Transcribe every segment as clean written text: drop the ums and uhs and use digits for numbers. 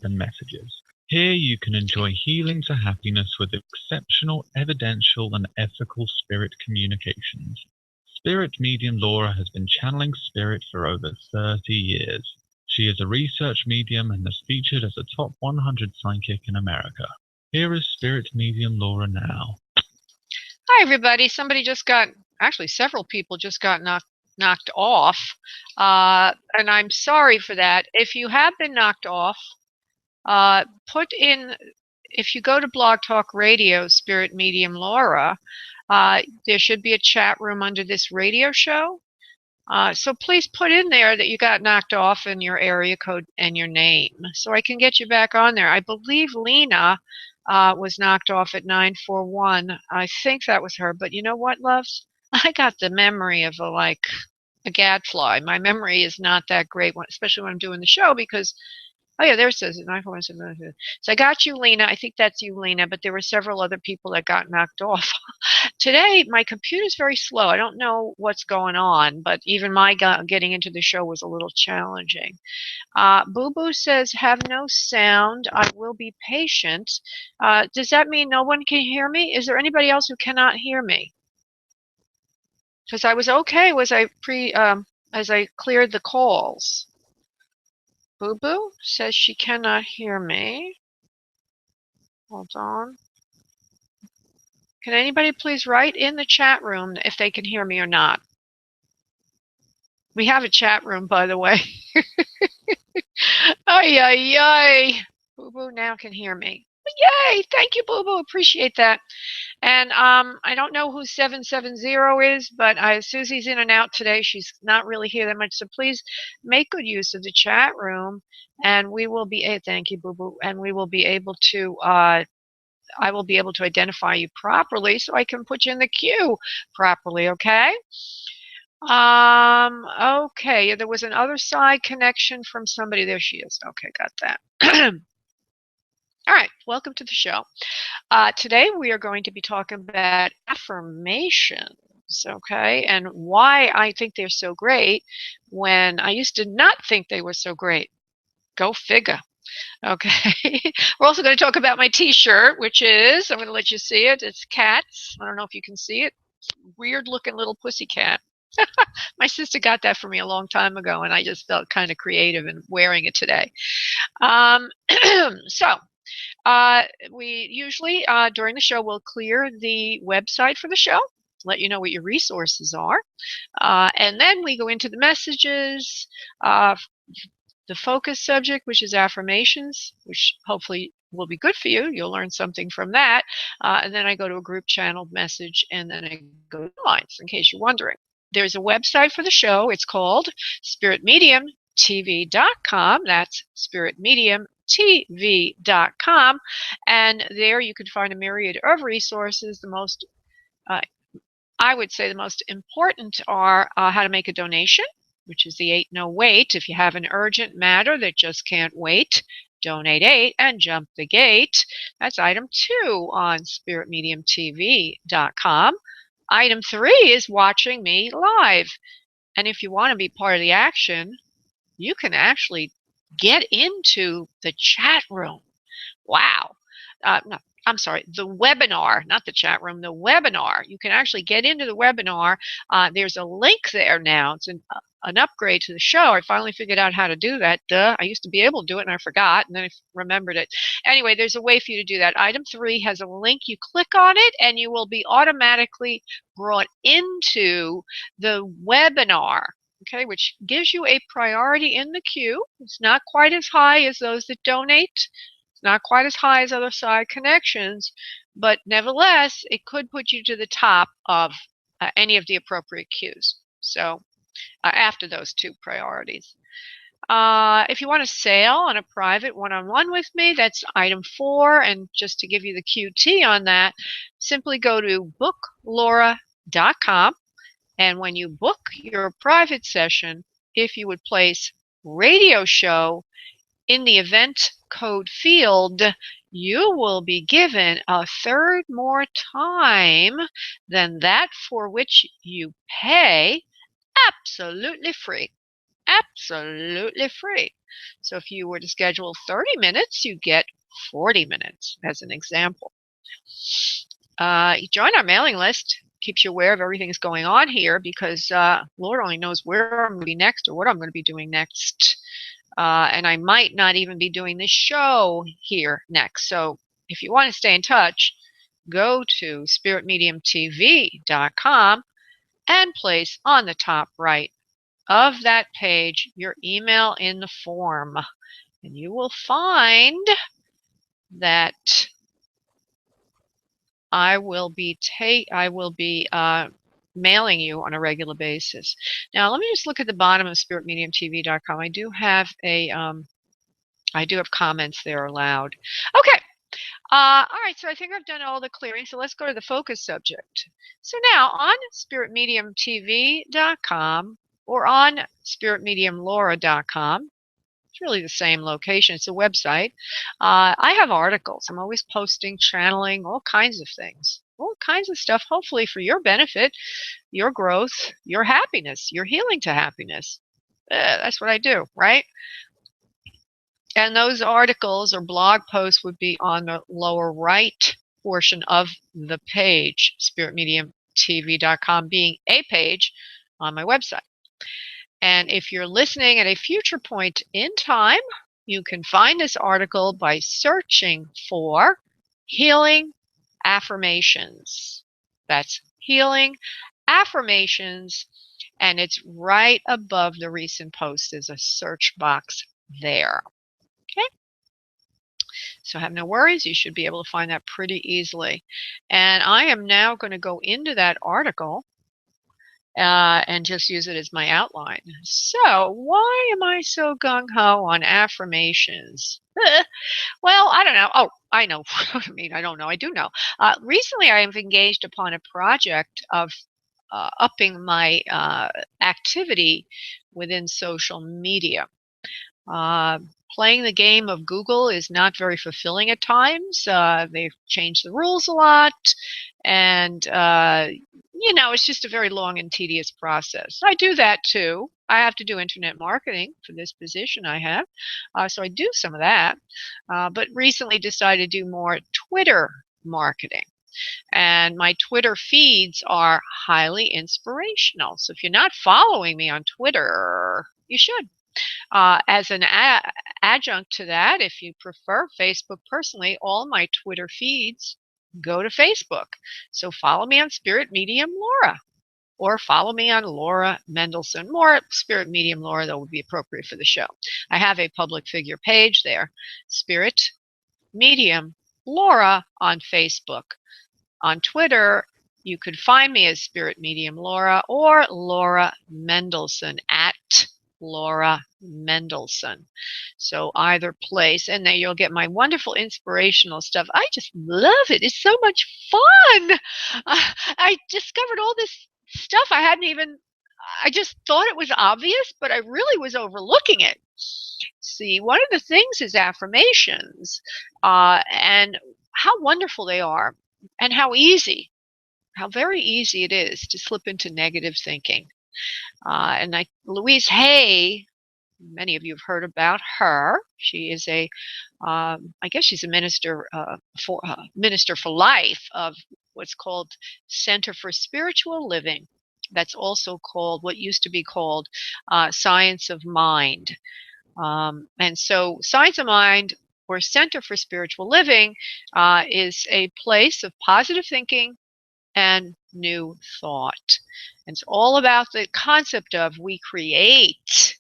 and messages. Here you can enjoy healing to happiness with exceptional, evidential, and ethical spirit communications. Spirit medium Laura has been channeling spirit for over 30 years. She is a research medium and is featured as a top 100 psychic in America. Here is spirit medium Laura now. Hi, everybody. Actually, several people just got knocked off. And I'm sorry for that. If you have been knocked off, if you go to Blog Talk Radio, Spirit Medium Laura, there should be a chat room under this radio show. So please put in there that you got knocked off and your area code and your name so I can get you back on there. I believe Lena was knocked off at 941. I think that was her. But you know what, loves? I got the memory of a gadfly. My memory is not that great, especially when I'm doing the show because, oh yeah, there it says it, 941. So I got you, Lena. I think that's you, Lena. But there were several other people that got knocked off. Today, my computer's very slow. I don't know what's going on, but even my getting into the show was a little challenging. Boo Boo says, have no sound. I will be patient. Does that mean no one can hear me? Is there anybody else who cannot hear me? Because I was okay as I cleared the calls. Boo Boo says she cannot hear me. Hold on. Can anybody please write in the chat room if they can hear me or not? We have a chat room, by the way. Ay, ay, ay. Boo Boo now can hear me. Yay! Thank you, Boo Boo. Appreciate that. And I don't know who 770 is, but Susie's in and out today. She's not really here that much. So please make good use of the chat room, and we will be. Thank you, Boo Boo. And we will be able to. I will be able to identify you properly, so I can put you in the queue properly. Okay. Okay, there was an other side connection from somebody. There she is. Okay, got that. All right, welcome to the show. Today we are going to be talking about affirmations, okay, and why I think they're so great when I used to not think they were so great. Go figure. Okay. We're also going to talk about my t-shirt, which is, I'm going to let you see it. It's cats. I don't know if you can see it. Weird looking little pussy cat. My sister got that for me a long time ago, and I just felt kind of creative in wearing it today. So we usually, during the show, we'll clear the website for the show, let you know what your resources are. And then we go into the messages, the focus subject, which is affirmations, which hopefully will be good for you. You'll learn something from that. And then I go to a group channeled message, and then I go to lines, in case you're wondering. There's a website for the show. It's called spiritmediumtv.com. That's spiritmediumtv.com. And there you can find a myriad of resources. I would say the most important are how to make a donation, which is the 8 No Wait. If you have an urgent matter that just can't wait, donate 8 and jump the gate. That's item 2 on spiritmediumtv.com. Item 3 is watching me live. And if you want to be part of the action, you can actually get into the chat room. Wow. No, I'm sorry, the webinar, not the chat room, the webinar. You can actually get into the webinar. There's a link there now. It's an upgrade to the show. I finally figured out how to do that. Duh. I used to be able to do it and I forgot, and then I remembered it. Anyway, there's a way for you to do that. Item 3 has a link. You click on it and you will be automatically brought into the webinar, okay, which gives you a priority in the queue. It's not quite as high as those that donate. Not quite as high as other side connections, but nevertheless, it could put you to the top of any of the appropriate queues. So after those 2 priorities. If you want to sail on a private one-on-one with me, that's item 4. And just to give you the QT on that, simply go to booklaura.com. And when you book your private session, if you would place radio show in the event code field, you will be given a third more time than that for which you pay absolutely free. absolutely free. So if you were to schedule 30 minutes, you get 40 minutes as an example. You join our mailing list, keeps you aware of everything that's going on here because Lord only knows where I'm going to be next or what I'm going to be doing next. And I might not even be doing this show here next. So if you want to stay in touch, go to spiritmediumtv.com and place on the top right of that page your email in the form. And you will find that I will be mailing you on a regular basis. Now, let me just look at the bottom of spiritmediumtv.com. I do have comments there allowed. Okay. All right, so I think I've done all the clearing, so let's go to the focus subject. So now on spiritmediumtv.com or on spiritmediumlaura.com, it's really the same location. It's a website. I have articles. I'm always posting, channeling, all kinds of things, all kinds of stuff, hopefully for your benefit, your growth, your happiness, your healing to happiness. That's what I do, right? And those articles or blog posts would be on the lower right portion of the page, spiritmediumtv.com being a page on my website. And if you're listening at a future point in time, you can find this article by searching for healing affirmations. That's healing affirmations, and it's right above the recent post. There's a search box there. Okay. So have no worries. You should be able to find that pretty easily. And I am now going to go into that article and just use it as my outline. So why am I so gung-ho on affirmations? Well, I don't know. Oh, I know. I mean, I don't know. I do know. Recently, I have engaged upon a project of upping my activity within social media. Playing the game of Google is not very fulfilling at times. They've changed the rules a lot, and it's just a very long and tedious process. I do that too. I have to do internet marketing for this position I have, so I do some of that. But recently decided to do more Twitter marketing. And my Twitter feeds are highly inspirational. So if you're not following me on Twitter, you should. As an adjunct to that, if you prefer Facebook personally, all my Twitter feeds go to Facebook. So follow me on Spirit Medium Laura or follow me on Laura Mendelson. More Spirit Medium Laura, that would be appropriate for the show. I have a public figure page there, Spirit Medium Laura on Facebook. On Twitter, you could find me as Spirit Medium Laura or Laura Mendelson at Laura Mendelson. So either place, and then you'll get my wonderful inspirational stuff. I just love it. It's so much fun. I discovered all this stuff I just thought it was obvious, but I really was overlooking it. See, one of the things is affirmations and how wonderful they are and how very easy it is to slip into negative thinking. Louise Hay, many of you have heard about her. She is I guess she's a minister for life of what's called Center for Spiritual Living. That's also called what used to be called Science of Mind. And so Science of Mind or Center for Spiritual Living is a place of positive thinking and new thought. And it's all about the concept of we create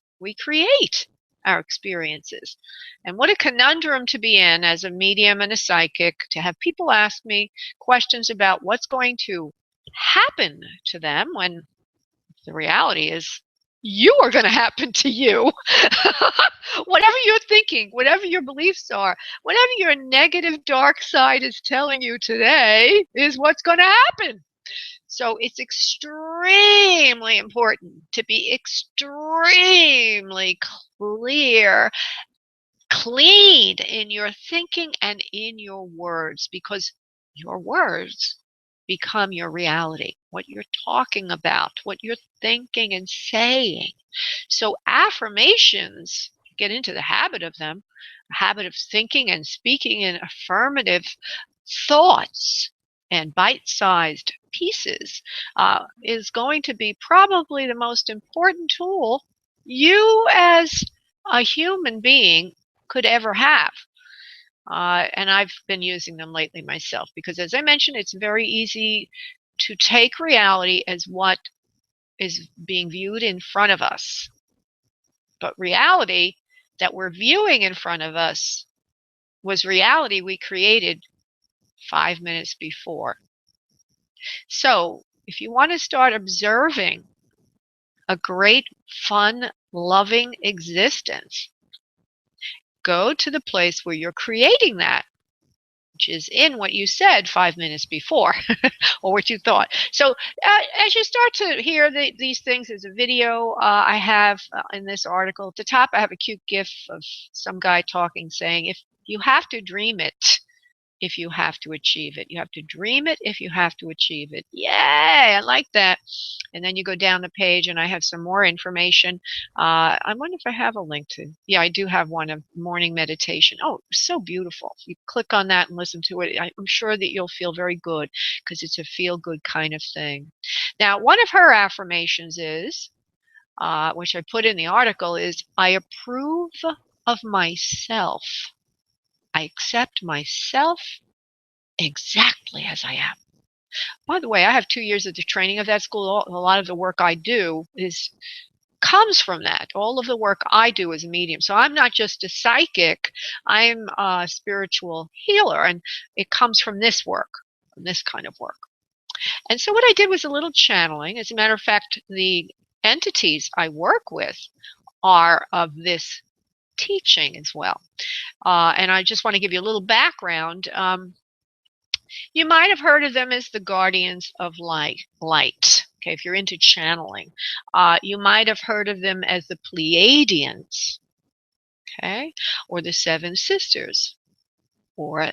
our experiences. And what a conundrum to be in as a medium and a psychic, to have people ask me questions about what's going to happen to them when the reality is you are going to happen to you. Whatever you're thinking, whatever your beliefs are, whatever your negative dark side is telling you today is what's going to happen. So it's extremely important to be extremely clean in your thinking and in your words, because your words become your reality, what you're talking about, what you're thinking and saying. So affirmations, get into the habit of them, a habit of thinking and speaking in affirmative thoughts and bite-sized pieces is going to be probably the most important tool you as a human being could ever have. And I've been using them lately myself because, as I mentioned, it's very easy to take reality as what is being viewed in front of us. But reality that we're viewing in front of us was reality we created 5 minutes before. So if you want to start observing a great, fun, loving existence, go to the place where you're creating that, which is in what you said 5 minutes before or what you thought. So as you start to hear these things, as a video I have in this article at the top, I have a cute gif of some guy talking, saying, if you have to dream it, if you have to achieve it. You have to dream it if you have to achieve it. Yay, I like that. And then you go down the page and I have some more information. I wonder if I have a link to, yeah, I do have one of morning meditation. Oh, so beautiful. You click on that and listen to it. I'm sure that you'll feel very good because it's a feel good kind of thing. Now, one of her affirmations is, which I put in the article, is, I approve of myself. I accept myself exactly as I am. By the way, I have 2 years of the training of that school. A lot of the work I do comes from that. All of the work I do as a medium. So I'm not just a psychic, I'm a spiritual healer, and it comes from this work, from this kind of work. And so what I did was a little channeling. As a matter of fact, the entities I work with are of this teaching as well. And I just want to give you a little background. You might have heard of them as the guardians of light. Okay, if you're into channeling, you might have heard of them as the Pleiadians, okay, or the Seven Sisters, or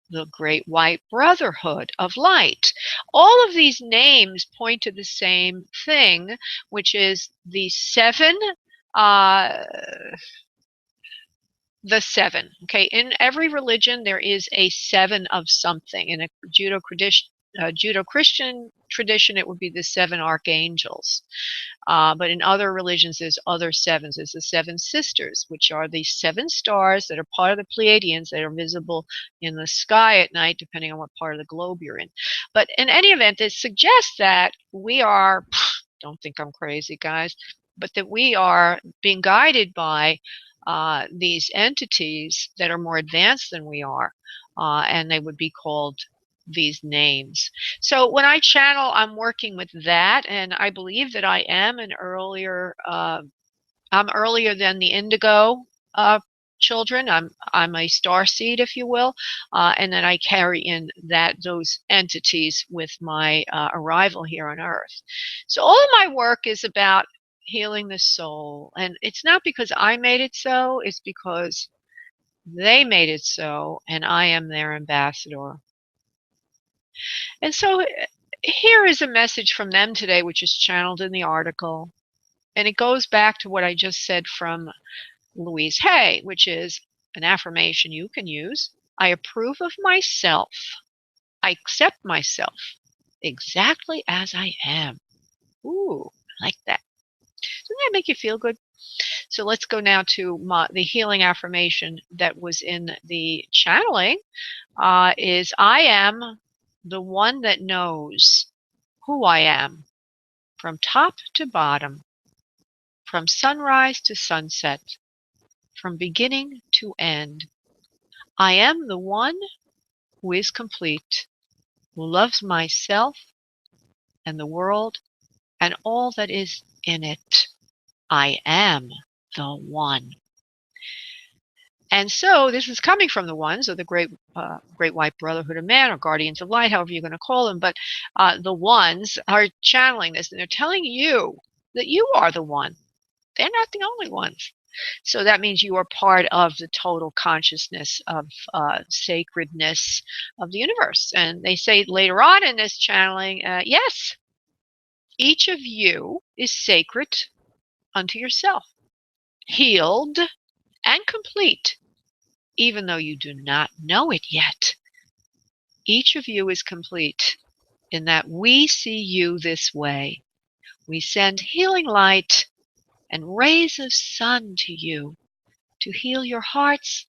the Great White Brotherhood of Light. All of these names point to the same thing, which is the seven. The seven. Okay, in every religion there is a seven of something. In a Judeo-Christian tradition, it would be the seven archangels. But in other religions, there's other sevens. There's the seven sisters, which are the seven stars that are part of the Pleiadians that are visible in the sky at night, depending on what part of the globe you're in. But in any event, it suggests that we are, don't think I'm crazy, guys, but that we are being guided by these entities that are more advanced than we are, and they would be called these names. So when I channel, I'm working with that, and I believe that I am an earlier, I'm earlier than the indigo children. I'm a star seed, if you will, and then I carry in those entities with my arrival here on Earth. So all of my work is about healing the soul, and it's not because I made it so, it's because they made it so, and I am their ambassador. And so here is a message from them today, which is channeled in the article, and it goes back to what I just said from Louise Hay, which is an affirmation you can use. I approve of myself. I accept myself exactly as I am. Ooh, I like that. Doesn't that make you feel good? So let's go now to the healing affirmation that was in the channeling. Is, I am the one that knows who I am from top to bottom, from sunrise to sunset, from beginning to end. I am the one who is complete, who loves myself and the world and all that is in it. I am the one. And so this is coming from the ones of the Great White Brotherhood of Man, or Guardians of Light, however you're going to call them. But the ones are channeling this, and they're telling you that you are the one. They're not the only ones. So that means you are part of the total consciousness of sacredness of the universe. And they say later on in this channeling, yes, each of you is sacred unto yourself, healed and complete, even though you do not know it yet. Each of you is complete in that we see you this way. We send healing light and rays of sun to you to heal your hearts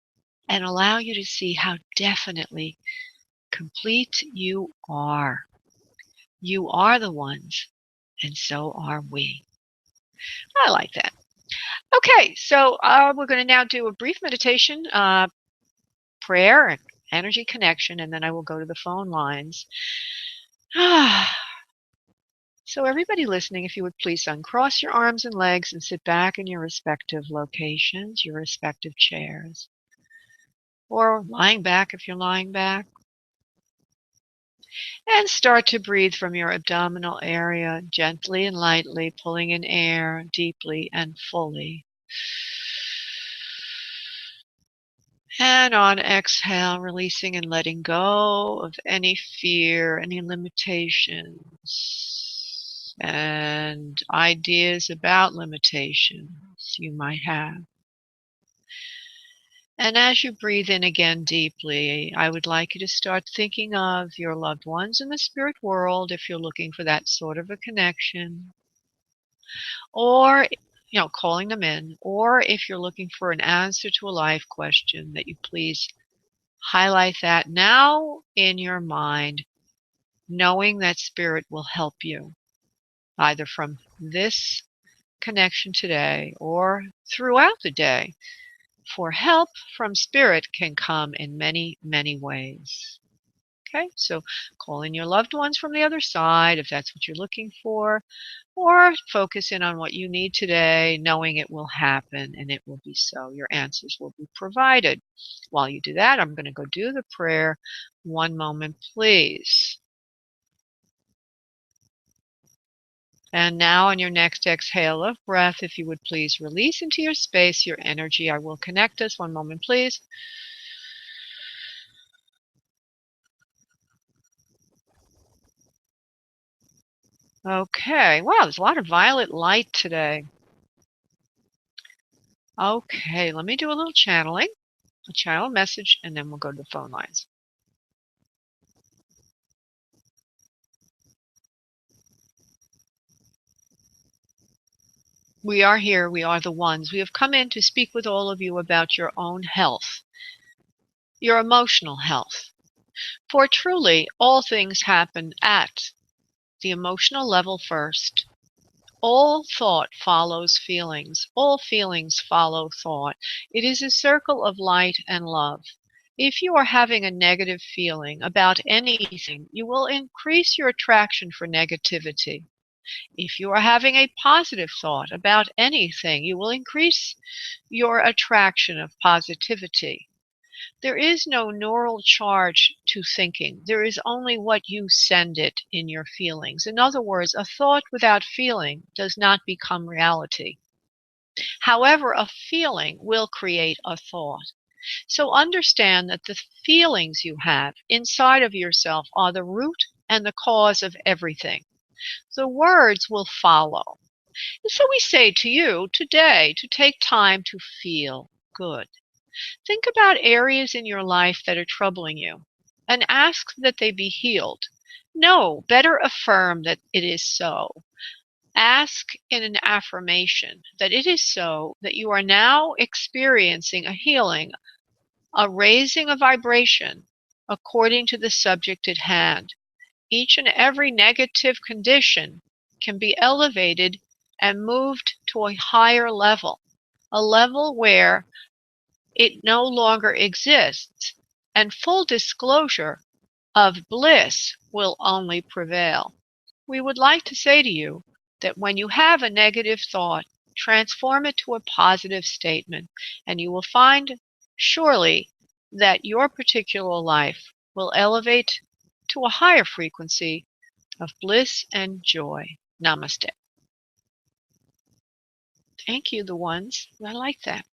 and allow you to see how definitely complete you are. You are the ones, and so are we. I like that. Okay, so we're going to now do a brief meditation, prayer, and energy connection, and then I will go to the phone lines. So everybody listening, if you would please uncross your arms and legs and sit back in your respective locations, your respective chairs, or lying back if you're lying back. And start to breathe from your abdominal area, gently and lightly, pulling in air deeply and fully. And on exhale, releasing and letting go of any fear, any limitations, and ideas about limitations you might have. And as you breathe in again deeply, I would like you to start thinking of your loved ones in the spirit world if you're looking for that sort of a connection, or calling them in, or if you're looking for an answer to a life question, that you please highlight that now in your mind, knowing that spirit will help you either from this connection today or throughout the day. For help from spirit can come in many, many ways. Okay, so call in your loved ones from the other side if that's what you're looking for, or focus in on what you need today, knowing it will happen and it will be so. Your answers will be provided. While you do that, I'm going to go do the prayer. One moment, please. And now on your next exhale of breath, if you would please release into your space your energy. I will connect us. One moment, please. Okay. Wow, there's a lot of violet light today. Okay, let me do a little channeling, a channel message, and then we'll go to the phone lines. We are here. We are the ones. We have come in to speak with all of you about your own health, your emotional health. For truly, all things happen at the emotional level first. All thought follows feelings. All feelings follow thought. It is a circle of light and love. If you are having a negative feeling about anything, you will increase your attraction for negativity. If you are having a positive thought about anything, you will increase your attraction of positivity. There is no neural charge to thinking. There is only what you send it in your feelings. In other words, a thought without feeling does not become reality. However, a feeling will create a thought. So understand that the feelings you have inside of yourself are the root and the cause of everything. The words will follow. And so we say to you today to take time to feel good. Think about areas in your life that are troubling you and ask that they be healed. No, better affirm that it is so. Ask in an affirmation that it is so, that you are now experiencing a healing, a raising of vibration according to the subject at hand. Each and every negative condition can be elevated and moved to a higher level, a level where it no longer exists, and full disclosure of bliss will only prevail. We would like to say to you that when you have a negative thought, transform it to a positive statement, and you will find surely that your particular life will elevate to a higher frequency of bliss and joy. Namaste. Thank you, the ones. I like that.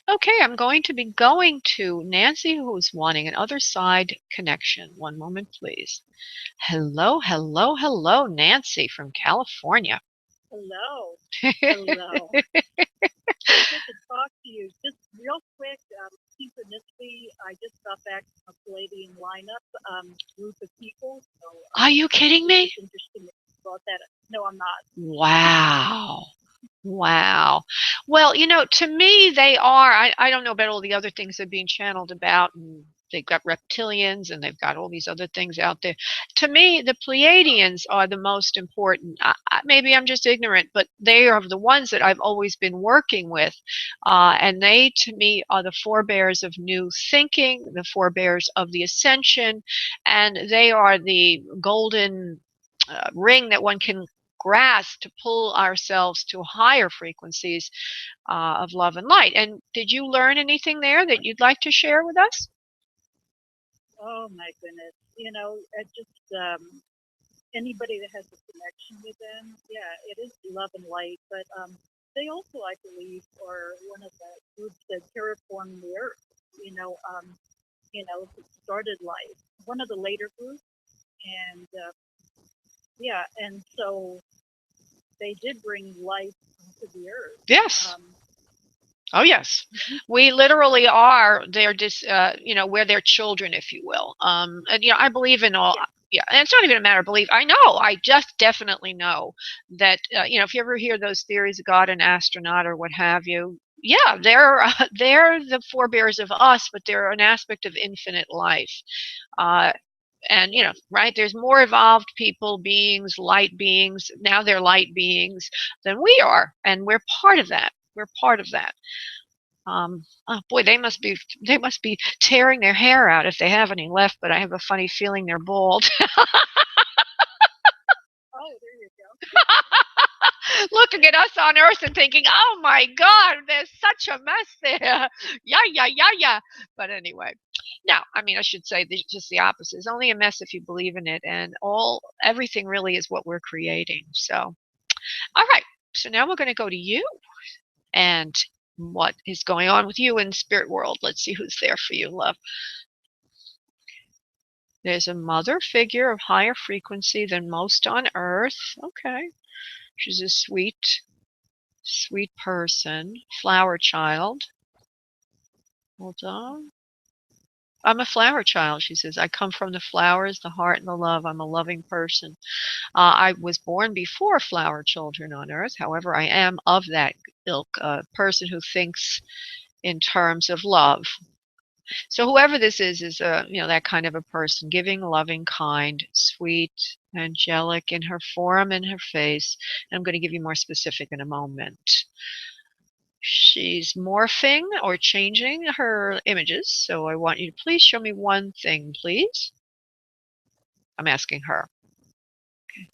Okay, I'm going to be going to Nancy, who's wanting an other side connection. One moment, please. Hello, hello, hello, Nancy from California. Hello. Hello. So good to talk to you. Just real quick, synchronicity. I just got back from a Palladian lineup group of people. So Are you kidding me? it's interesting about that. No, I'm not. Wow. Wow. Well, to me, they are. I don't know about all the other things they're being channeled about, and they've got reptilians and they've got all these other things out there. To me, the Pleiadians are the most important. Maybe I'm just ignorant, but they are the ones that I've always been working with. And they, to me, are the forebears of new thinking, the forebears of the ascension, and they are the golden ring that one can grasp to pull ourselves to higher frequencies of love and light. And did you learn anything there that you'd like to share with us? Oh my goodness. It just anybody that has a connection with them, yeah, it is love and light. But they also, I believe, are one of the groups that terraformed the earth. Started life. One of the later groups, and yeah, and so they did bring life to the earth. Yes. Oh yes, we literally are their we're their children, if you will. And I believe in all. Yeah, and it's not even a matter of belief. I just definitely know that if you ever hear those theories of God and astronaut or what have you, yeah, they're the forebears of us, but they're an aspect of infinite life. And right, there's more evolved people, beings, light beings. Now they're light beings than we are, and we're part of that. We're part of that. Oh boy, they must be tearing their hair out if they have any left. But I have a funny feeling they're bald. Oh, there you go. Looking at us on Earth and thinking, "Oh my God, there's such a mess there." Yeah, yeah, yeah, yeah. But anyway, no, I mean I should say just the opposite. It's only a mess if you believe in it, and everything really is what we're creating. So, all right. So now we're going to go to you and what is going on with you in spirit world. Let's see who's there for you, love. There's a mother figure of higher frequency than most on earth. Okay. She's a sweet, sweet person. Flower child. Hold on. I'm a flower child, she says. I come from the flowers, the heart, and the love. I'm a loving person. I was born before flower children on earth. However, I am of that ilk, a person who thinks in terms of love. So whoever this is that kind of a person, giving, loving, kind, sweet, angelic in her form and her face. And I'm going to give you more specific in a moment. She's morphing or changing her images. So I want you to please show me one thing, please. I'm asking her. Okay.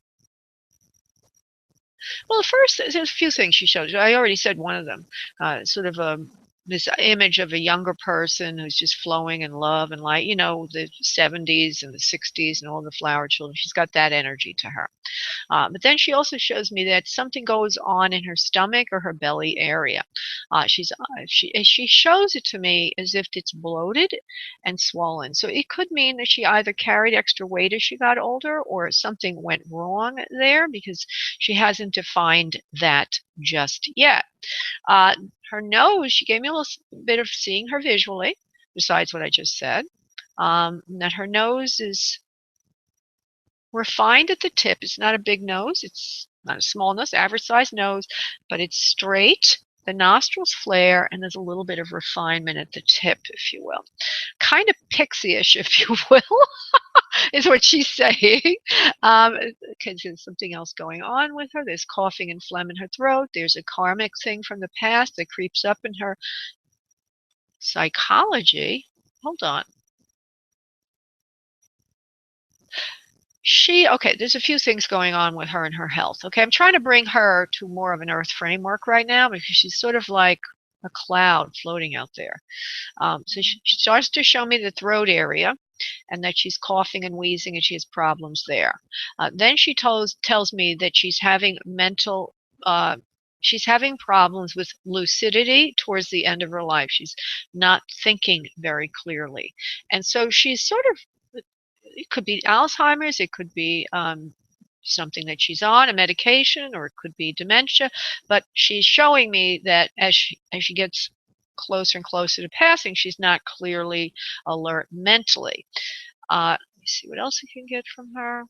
Well, first, there's a few things she shows. I already said one of them. Sort of this image of a younger person who's just flowing in love and light. The 70s and the 60s and all the flower children. She's got that energy to her. But then she also shows me that something goes on in her stomach or her belly area. She shows it to me as if it's bloated and swollen. So it could mean that she either carried extra weight as she got older or something went wrong there because she hasn't defined that just yet. Her nose, she gave me a little bit of seeing her visually, besides what I just said. That her nose is refined at the tip. It's not a big nose. It's not a small nose, average size nose, but it's straight. The nostrils flare, and there's a little bit of refinement at the tip, if you will. Kind of pixie-ish, if you will, is what she's saying. Because there's something else going on with her. There's coughing and phlegm in her throat. There's a karmic thing from the past that creeps up in her psychology. Hold on. There's a few things going on with her and her health. Okay, I'm trying to bring her to more of an earth framework right now because she's sort of like a cloud floating out there. So she starts to show me the throat area and that she's coughing and wheezing and she has problems there. Then she tells me that she's having mental she's having problems with lucidity towards the end of her life. She's not thinking very clearly. And so she's sort of, it could be Alzheimer's, it could be something that she's on, a medication, or it could be dementia. But she's showing me that as she gets closer and closer to passing, she's not clearly alert mentally. Let me see what else I can get from her.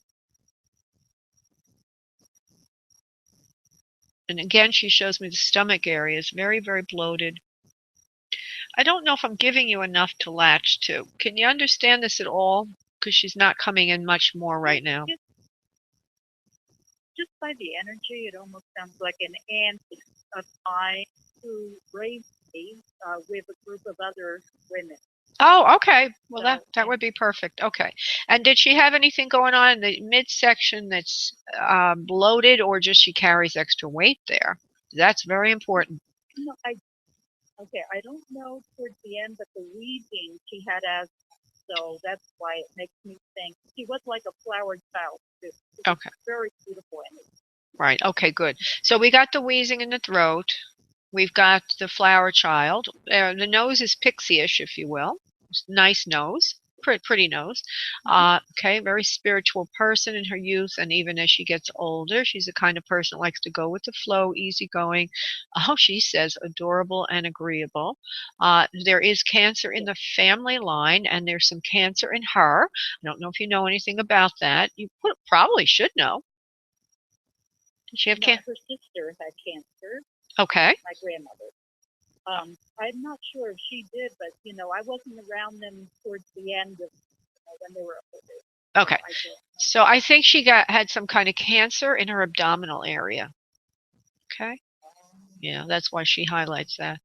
And again, she shows me the stomach area is very, very bloated. I don't know if I'm giving you enough to latch to. Can you understand this at all? Because she's not coming in much more right now. Just by the energy, it almost sounds like an aunt of mine who raised me with a group of other women. Oh, okay. Well, So, that would be perfect. Okay. And did she have anything going on in the midsection that's bloated, or just she carries extra weight there? That's very important. no, I don't know towards the end, but the wheezing she had asthma, so that's why it makes me think she was like a flowered child. It was Okay. very beautiful energy. Right. Okay, good. So we got the wheezing in the throat. We've got the flower child. The nose is pixie-ish, if you will. Nice nose. Pretty nose. Okay, very spiritual person in her youth, and even as she gets older, she's the kind of person that likes to go with the flow, easygoing. Oh, she says adorable and agreeable. There is cancer in the family line, and there's some cancer in her. I don't know if you know anything about that. You probably should know. Does she have cancer? Her sister had cancer. Okay. My grandmother. I'm not sure if she did, but I wasn't around them towards the end of when they were older. Okay. So I think she had some kind of cancer in her abdominal area. Okay. Yeah, that's why she highlights that.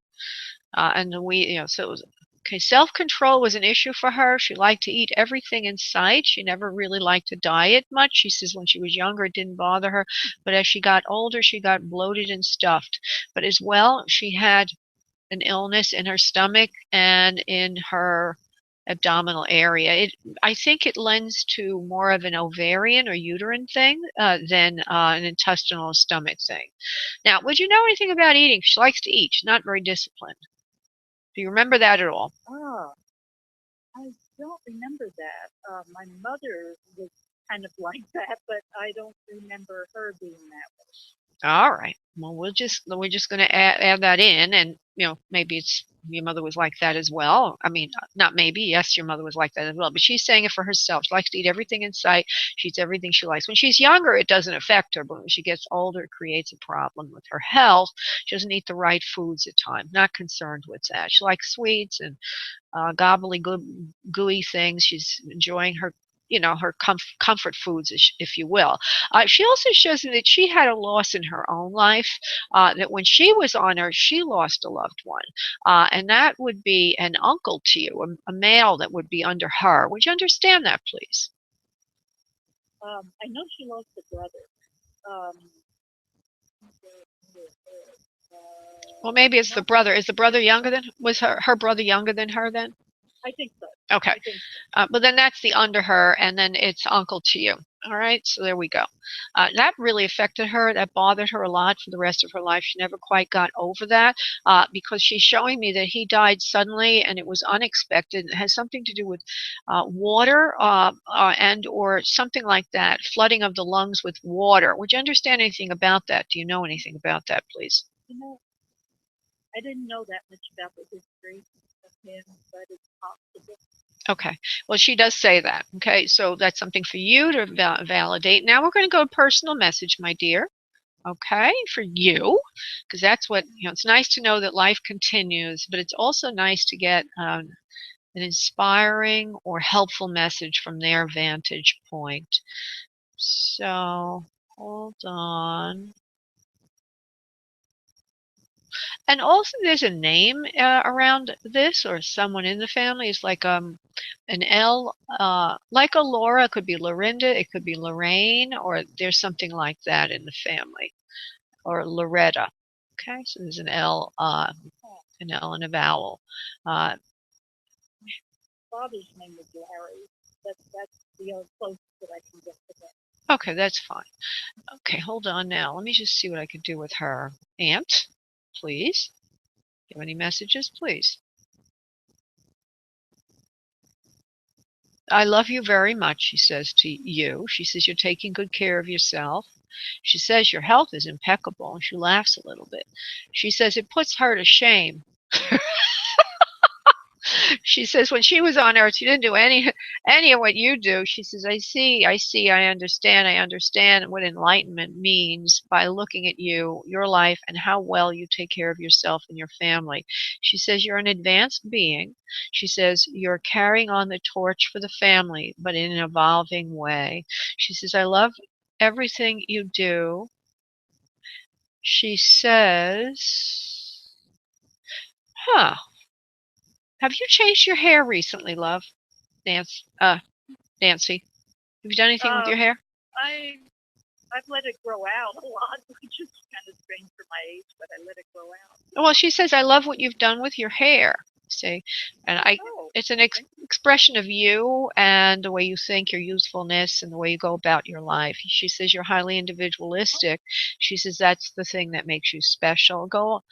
And so it was okay. Self-control was an issue for her. She liked to eat everything in sight. She never really liked to diet much. She says when she was younger, it didn't bother her. But as she got older, she got bloated and stuffed. But as well, she had an illness in her stomach and in her abdominal area. I think it lends to more of an ovarian or uterine thing than an intestinal stomach thing. Now, would you know anything about eating? She likes to eat. She's not very disciplined. Do you remember that at all? Oh, I don't remember that. My mother was kind of like that, but I don't remember her being that way. All right. Well, we're just going to add that in, and maybe it's your mother was like that as well. I mean, not maybe. Yes, your mother was like that as well. But she's saying it for herself. She likes to eat everything in sight. She eats everything she likes. When she's younger, it doesn't affect her, but when she gets older, it creates a problem with her health. She doesn't eat the right foods at times. Not concerned with that. She likes sweets and gobbly gooey things. She's enjoying her her comfort foods, if you will. She also shows me that she had a loss in her own life, that when she was on Earth, she lost a loved one. And that would be an uncle to you, a male that would be under her. Would you understand that, please? I know she lost a brother. Well, maybe it's the brother. Is the brother younger than, was her brother younger than her then? I think so. Okay. But then that's the under her, and then it's uncle to you. All right, so there we go. That really affected her. That bothered her a lot for the rest of her life. She never quite got over that because she's showing me that he died suddenly and it was unexpected. It has something to do with water and or something like that, flooding of the lungs with water. Would you understand anything about that? Do you know anything about that, please? I didn't know that much about the history of him, but it's possible. Okay. Well, she does say that. Okay. So that's something for you to validate. Now we're going to go to personal message, my dear. Okay. For you, because that's what, it's nice to know that life continues, but it's also nice to get an inspiring or helpful message from their vantage point. So hold on. And also there's a name around this, or someone in the family. It's like an L, like a Laura. It could be Lorinda, it could be Lorraine, or there's something like that in the family, or Loretta. Okay, so there's an L and a vowel. Father's name was Larry. That's the closest that I can get to that. Okay, that's fine. Okay, hold on now. Let me just see what I can do with her. Aunt, please. Do you have any messages, please? I love you very much, she says to you. She says you're taking good care of yourself. She says your health is impeccable, and she laughs a little bit. She says it puts her to shame. She says when she was on earth, she didn't do any of what you do. She says, I see, I understand what enlightenment means by looking at you, your life, and how well you take care of yourself and your family. She says you're an advanced being. She says you're carrying on the torch for the family, but in an evolving way. She says, I love everything you do. She says, huh, have you changed your hair recently, love? Nancy, have you done anything with your Um, hair? I've let it grow out a lot, which is kind of strange for my age, but I let it grow out. Well, she says, I love what you've done with your hair. See, and Oh, it's an okay. expression of you and the way you think, your youthfulness, and the way you go about your life. She says you're highly individualistic. She says that's the thing that makes you special. Go,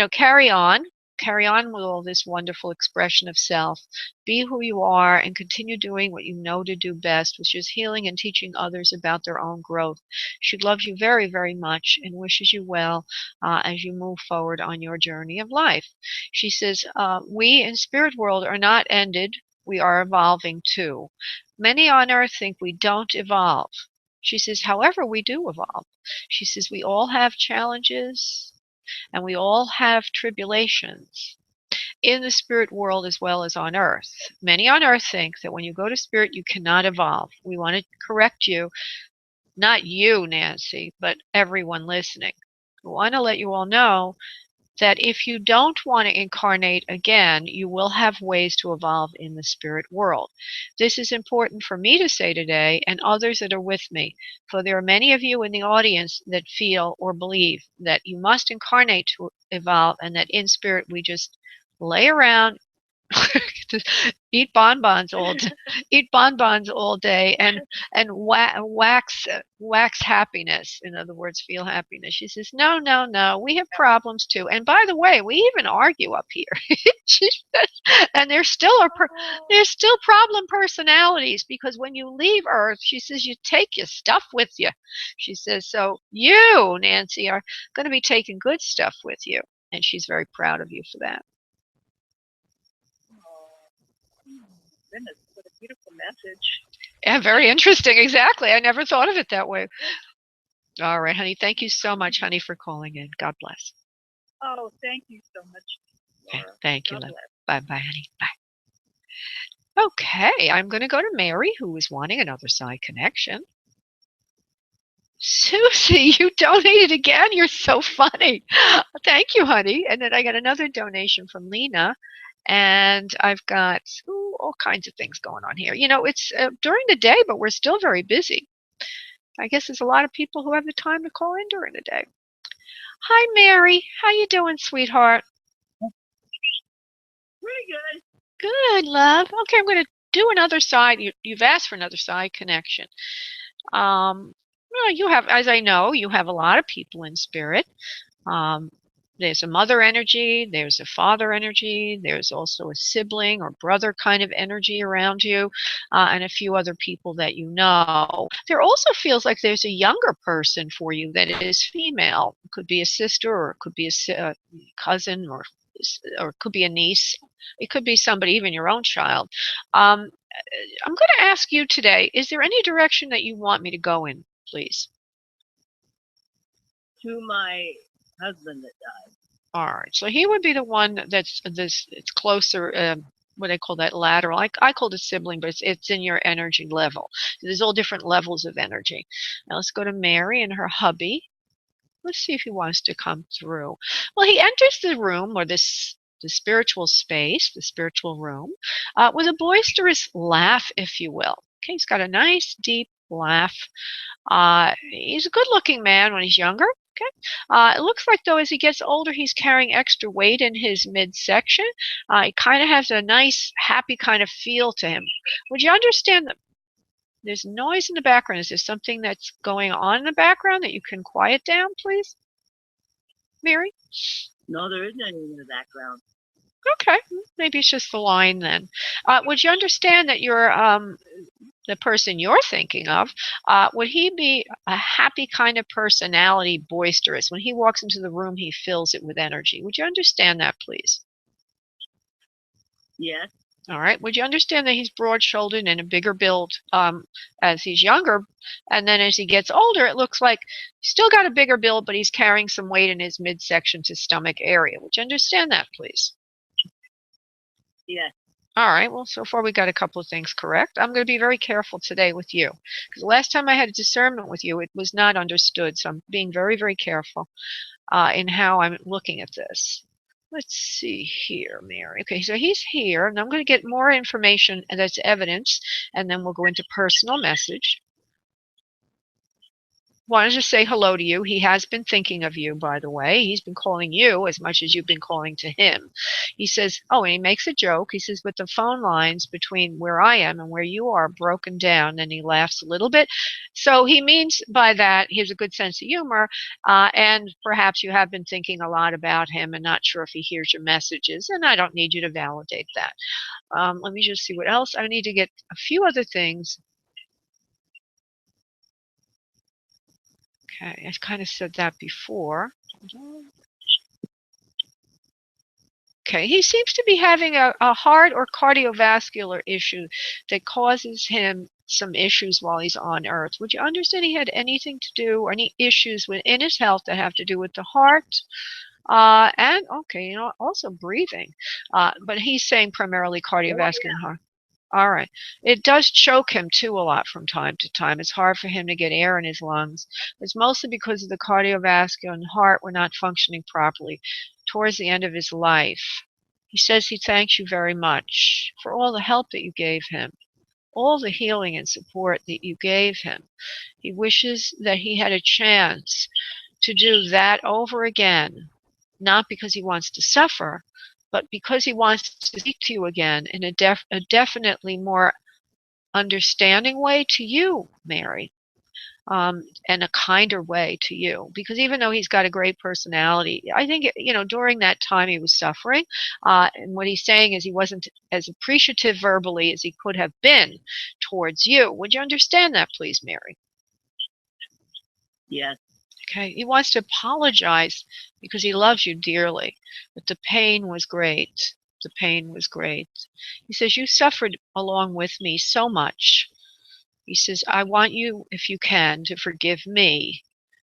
carry on with all this wonderful expression of self. Be who you are and continue doing what you know to do best, which is healing and teaching others about their own growth. She loves you very, very much and wishes you well as you move forward on your journey of life. She says, we in spirit world are not ended. We are evolving too. Many on earth think we don't evolve. She says, however, we do evolve. She says, we all have challenges and we all have tribulations in the spirit world as well as on earth. Many on earth think that when you go to spirit, you cannot evolve. We want to correct you, not you, Nancy, but everyone listening. We want to let you all know that if you don't want to incarnate again, you will have ways to evolve in the spirit world. This is important for me to say today and others that are with me, for there are many of you in the audience that feel or believe that you must incarnate to evolve and that in spirit we just lay around eat bonbons all day, eat bonbons all day and wax happiness. In other words, feel happiness. She says, no, no, no. We have problems too. And by the way, we even argue up here. She says, and Oh, there's still problem personalities because when you leave Earth, she says you take your stuff with you. She says, so you, Nancy, are going to be taking good stuff with you, and she's very proud of you for that. oh, goodness, what a beautiful message. Yeah, very interesting. Exactly. I never thought of it that way. All right, honey. Thank you so much, honey, for calling in. God bless. Oh, thank you so much, Laura. Thank you, God love. bless. Bye bye, honey. Bye. Okay, I'm going to go to Mary, who is wanting another side connection. Susie, you donated again. You're so funny. Thank you, honey. And then I got another donation from Lena. And I've got all kinds of things going on here. You know, it's during the day, but we're still very busy. I guess there's a lot of people who have the time to call in during the day. Hi, Mary. How you doing, sweetheart? Pretty good. Good, love. Okay, I'm going to do another side. You've asked for another side connection. Well, you have, as I know, you have a lot of people in spirit. Um, there's a mother energy, there's a father energy, there's also a sibling or brother kind of energy around you, and a few other people that you know. There also feels like there's a younger person for you that is female. It could be a sister, or it could be a cousin, or it could be a niece. It could be somebody, even your own child. Um, I'm going to ask you today, is there any direction that you want me to go in, please? To my husband that died. All right, so he would be the one that's this. It's closer. What I call that lateral. I call it a sibling, but it's in your energy level. So there's all different levels of energy. Now let's go to Mary and her hubby. Let's see if he wants to come through. Well, he enters the room or the spiritual space, the spiritual room, with a boisterous laugh, if you will. Okay, he's got a nice deep laugh. He's a good-looking man when he's younger. Okay. It looks like, though, as he gets older, he's carrying extra weight in his midsection. He kind of has a nice, happy kind of feel to him. Would you understand that? There's noise in the background. Is there something that's going on in the background that you can quiet down, please? Mary? No, there isn't anything in the background. Okay, maybe it's just the line then. Would you understand that you're the person you're thinking of? Would he be a happy kind of personality, boisterous? When he walks into the room, he fills it with energy. Would you understand that, please? Yes. All right. Would you understand that he's broad-shouldered and a bigger build as he's younger, and then as he gets older, it looks like he's still got a bigger build, but he's carrying some weight in his midsection to stomach area. Would you understand that, please? Yes. All right. Well, so far we got a couple of things correct. I'm going to be very careful today with you because the last time I had a discernment with you, it was not understood. So I'm being very, very careful in how I'm looking at this. Let's see here, Mary. Okay, so he's here, and I'm going to get more information that's evidence, and then we'll go into personal message. Wanted to say hello to you. He has been thinking of you, by the way. He's been calling you as much as you've been calling to him. He says, oh, and he makes a joke. He says, but the phone lines between where I am and where you are broken down, and he laughs a little bit. So he means by that he has a good sense of humor, and perhaps you have been thinking a lot about him and not sure if he hears your messages, and I don't need you to validate that. Let me just see what else. I need to get a few other things. Okay, I kind of said that before. Okay, he seems to be having a heart or cardiovascular issue that causes him some issues while he's on Earth. Would you understand he had anything to do, or any issues within his health that have to do with the heart? And, okay, also breathing. But he's saying primarily cardiovascular heart. All right. It does choke him too a lot from time to time. It's hard for him to get air in his lungs. It's mostly because of the cardiovascular and heart were not functioning properly towards the end of his life. He says he thanks you very much for all the help that you gave him, all the healing and support that you gave him. He wishes that he had a chance to do that over again, not because he wants to suffer, but because he wants to speak to you again in a definitely more understanding way to you, Mary, and a kinder way to you. Because even though he's got a great personality, I think, during that time he was suffering, and what he's saying is he wasn't as appreciative verbally as he could have been towards you. Would you understand that, please, Mary? Yes. Okay, he wants to apologize because he loves you dearly, but the pain was great. The pain was great. He says, you suffered along with me so much. He says, I want you, if you can, to forgive me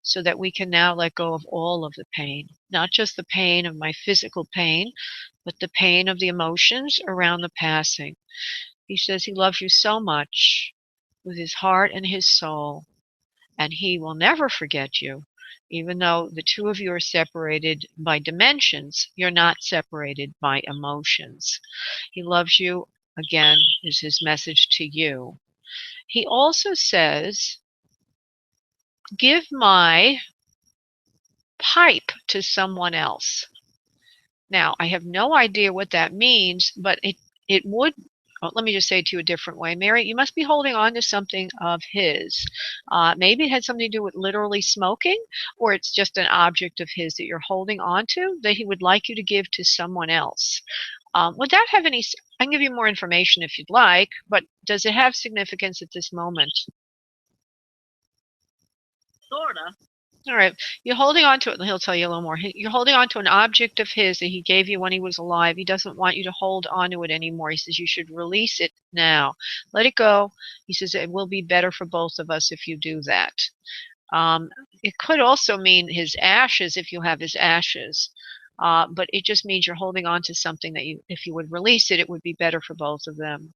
so that we can now let go of all of the pain, not just the pain of my physical pain, but the pain of the emotions around the passing. He says he loves you so much with his heart and his soul, and he will never forget you. Even though the two of you are separated by dimensions, you're not separated by emotions. He loves you, again, is his message to you. He also says, give my pipe to someone else. Now, I have no idea what that means, but it would, well, let me just say it to you a different way. Mary, you must be holding on to something of his. Maybe it had something to do with literally smoking, or it's just an object of his that you're holding on to that he would like you to give to someone else. Would that have any, I can give you more information if you'd like, but does it have significance at this moment? Sorta. All right. You're holding on to it, and he'll tell you a little more. You're holding on to an object of his that he gave you when he was alive. He doesn't want you to hold on to it anymore. He says you should release it now. Let it go. He says it will be better for both of us if you do that. It could also mean his ashes if you have his ashes. But it just means you're holding on to something that if you would release it, it would be better for both of them.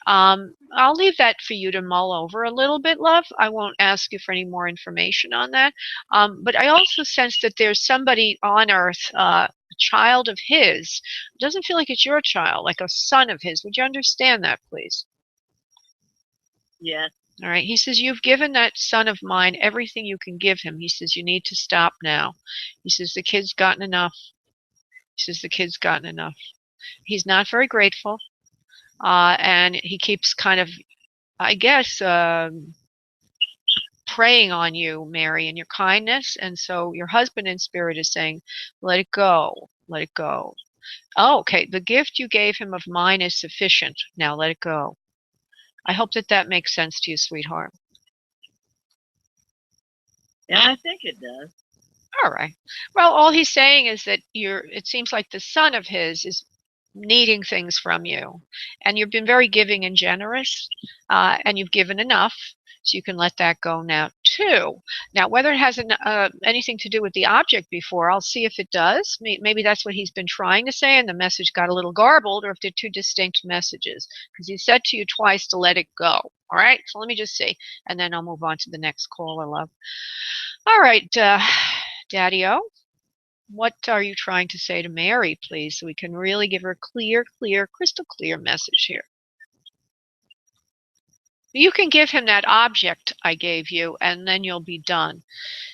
I'll leave that for you to mull over a little bit, love. I won't ask you for any more information on that. But I also sense that there's somebody on Earth, a child of his. It doesn't feel like it's your child, like a son of his. Would you understand that, please? Yes. All right. He says, you've given that son of mine everything you can give him. He says, you need to stop now. He says, the kid's gotten enough. He says, the kid's gotten enough. He's not very grateful. And he keeps kind of I guess, preying on you, Mary, and your kindness. And so your husband in spirit is saying, let it go, let it go. Oh, okay. The gift you gave him of mine is sufficient. Now let it go. I hope that that makes sense to you, sweetheart. Yeah, I think it does. All right. Well, all he's saying is that it seems like the son of his is needing things from you. And you've been very giving and generous, and you've given enough. So you can let that go now, too. Now, whether it has anything to do with the object before, I'll see if it does. Maybe that's what he's been trying to say, and the message got a little garbled, or if they're two distinct messages. Because he said to you twice to let it go. All right? So let me just see. And then I'll move on to the next caller, love. All right, Daddy-O, what are you trying to say to Mary, please, so we can really give her a clear, crystal clear message here? You can give him that object I gave you, and then you'll be done.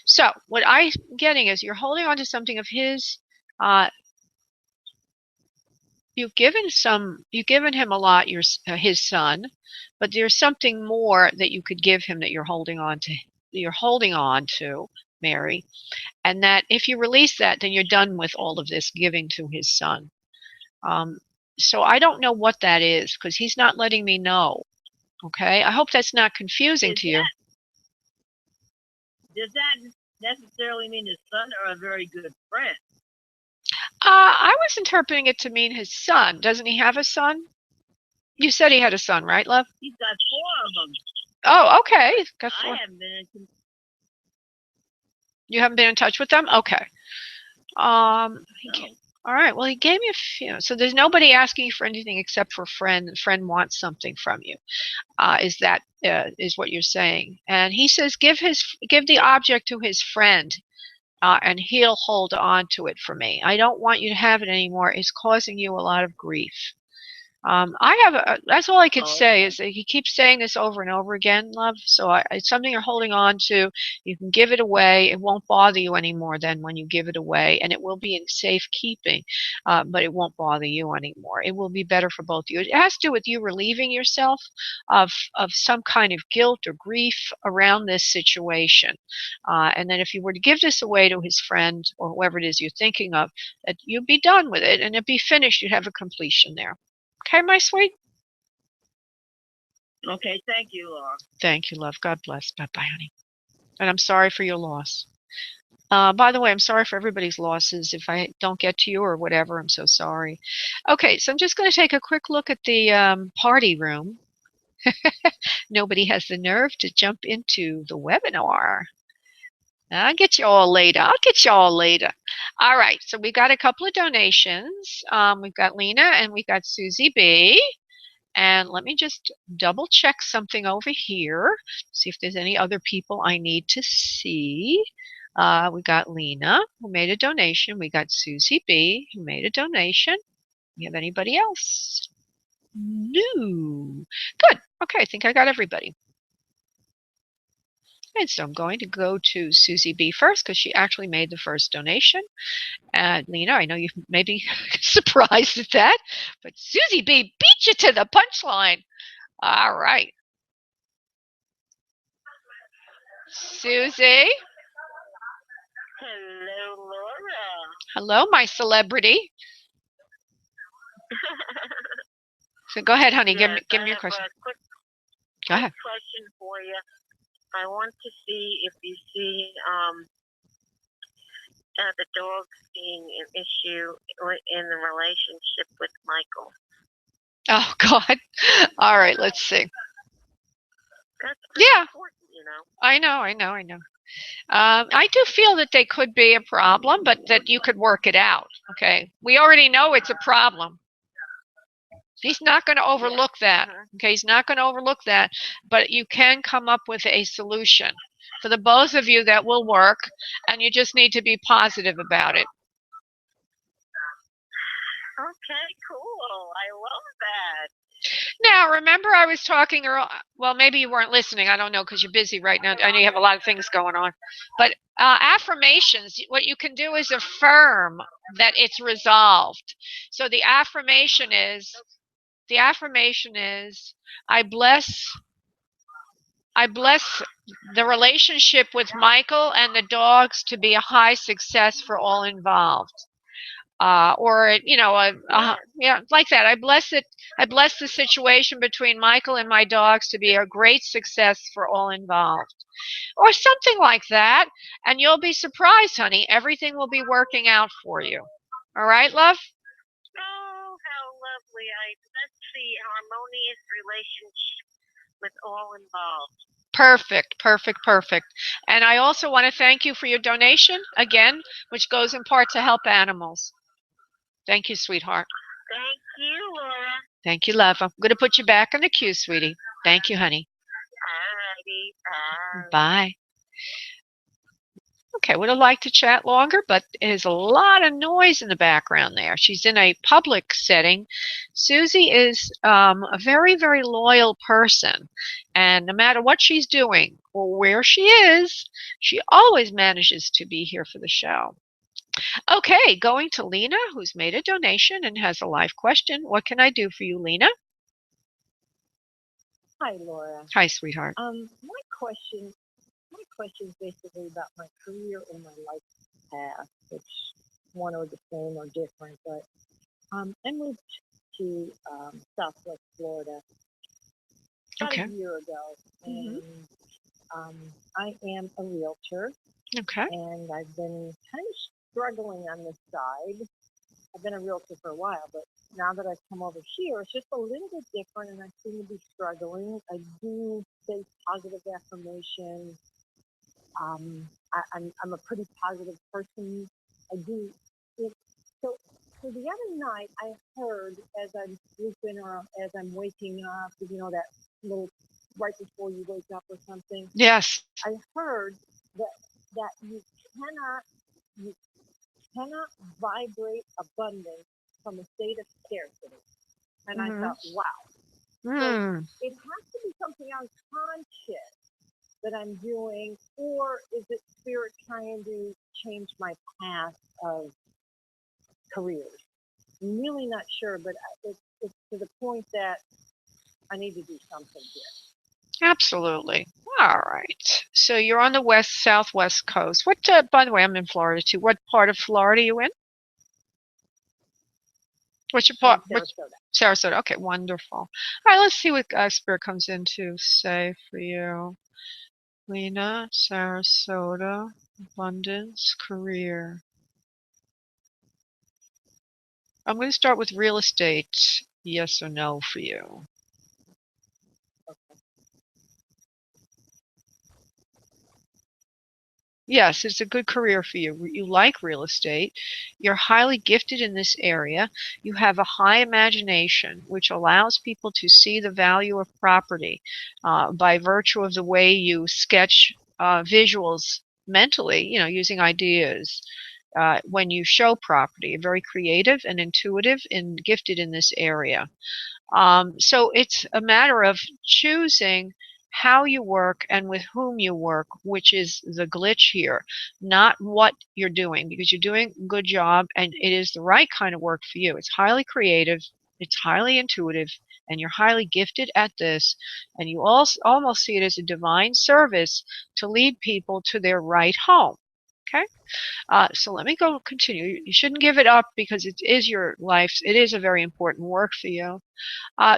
So what I'm getting is you're holding on to something of his. You've given him a lot, his son, but there's something more that you could give him that you're holding on to. You're holding on to, Mary, and that if you release that, then you're done with all of this giving to his son. So I don't know what that is because he's not letting me know. Okay, I hope that's not confusing to you. Does that necessarily mean his son or a very good friend? I was interpreting it to mean his son. Doesn't he have a son? You said he had a son, right, love? He's got 4 of them. Oh, okay. He's got 4. I haven't been in. You haven't been in touch with them? Okay. No. All right. Well, he gave me a few. So there's nobody asking you for anything except for a friend. The friend wants something from you. Is what you're saying? And he says, give the object to his friend, and he'll hold on to it for me. I don't want you to have it anymore. It's causing you a lot of grief. That's all I could say is that he keeps saying this over and over again, love. So it's something you're holding on to. You can give it away. It won't bother you anymore then when you give it away, and it will be in safekeeping, but it won't bother you anymore. It will be better for both of you. It has to do with you relieving yourself of some kind of guilt or grief around this situation. And then if you were to give this away to his friend or whoever it is you're thinking of, that you'd be done with it and it'd be finished. You'd have a completion there. Okay, my sweet? Okay, thank you, Laura. Thank you, love. God bless. Bye-bye, honey. And I'm sorry for your loss. By the way, I'm sorry for everybody's losses. If I don't get to you or whatever, I'm so sorry. Okay, so I'm just going to take a quick look at the party room. Nobody has the nerve to jump into the webinar. I'll get you all later. All right, so we got a couple of donations. We've got Lena and we've got Susie B. And let me just double check something over here, see if there's any other people I need to see. We got Lena, who made a donation. We got Susie B, who made a donation. We have anybody else? No. Good. Okay, I think I got everybody. And so I'm going to go to Susie B first because she actually made the first donation. And Lena, I know you may be surprised at that, but Susie B beat you to the punchline. All right. Susie? Hello, Laura. Hello, my celebrity. So go ahead, honey. Yes, give me your question. Go ahead. Question for you. I want to see if you see the dog being an issue in the relationship with Michael. Oh, God. All right, let's see. That's important, you know. I know. I do feel that they could be a problem, but that you could work it out. Okay. We already know it's a problem. He's not going to overlook that. Okay. He's not going to overlook that, but you can come up with a solution for the both of you that will work, and you just need to be positive about it. Okay, cool. I love that. Now, remember I was talking earlier, well, maybe you weren't listening. I don't know because you're busy right now. I know you have a lot of things going on. But affirmations, what you can do is affirm that it's resolved. So the affirmation is, I bless I bless the relationship with Michael and the dogs to be a high success for all involved. Or yeah, like that. I bless it. I bless the situation between Michael and my dogs to be a great success for all involved, or something like that. And you'll be surprised, honey. Everything will be working out for you. All right, love? Oh, how lovely. I bless the harmonious relationship with all involved. Perfect, perfect, perfect. And I also want to thank you for your donation, again, which goes in part to help animals. Thank you, sweetheart. Thank you, Laura. Thank you, love. I'm going to put you back in the queue, sweetie. Thank you, honey. Alrighty. Bye. Bye. Okay, would have liked to chat longer, but there's a lot of noise in the background there. She's in a public setting. Susie is a very, very loyal person, and no matter what she's doing or where she is, she always manages to be here for the show. Okay, going to Lena, who's made a donation and has a live question. What can I do for you, Lena? Hi, Laura. Hi, sweetheart. My question is basically about my career or my life path, which one or the same or different. But I moved to Southwest Florida about Okay. a year ago, and I am a realtor, Okay. and I've been kind of struggling on this side. I've been a realtor for a while, but now that I've come over here, it's just a little bit different, and I seem to be struggling. I do say positive affirmations. I'm a pretty positive person. I do. It, so, so the other night, I heard as I'm sleeping or as I'm waking up, that little right before you wake up or something. Yes. I heard that you cannot vibrate abundance from a state of scarcity. And I thought, wow. So it has to be something unconscious that I'm doing, or is it spirit trying to change my path of careers? I'm really not sure, but it's to the point that I need to do something here. Absolutely. All right. So you're on the southwest coast. What? By the way, I'm in Florida too. What part of Florida are you in? What's your part? Sarasota. Sarasota. Okay, wonderful. All right, let's see what Spirit comes in to say for you. Lena, Sarasota, abundance, career. I'm going to start with real estate. Yes or no for you? Yes, it's a good career for you. You like real estate. You're highly gifted in this area. You have a high imagination, which allows people to see the value of property by virtue of the way you sketch visuals mentally, using ideas. When you show property, you're very creative and intuitive and gifted in this area. So it's a matter of choosing how you work and with whom you work, which is the glitch here, not what you're doing, because you're doing a good job and it is the right kind of work for you. It's highly creative, it's highly intuitive, and you're highly gifted at this. And you also almost see it as a divine service to lead people to their right home. Okay? So let me go continue. You shouldn't give it up because it is your life. It is a very important work for you.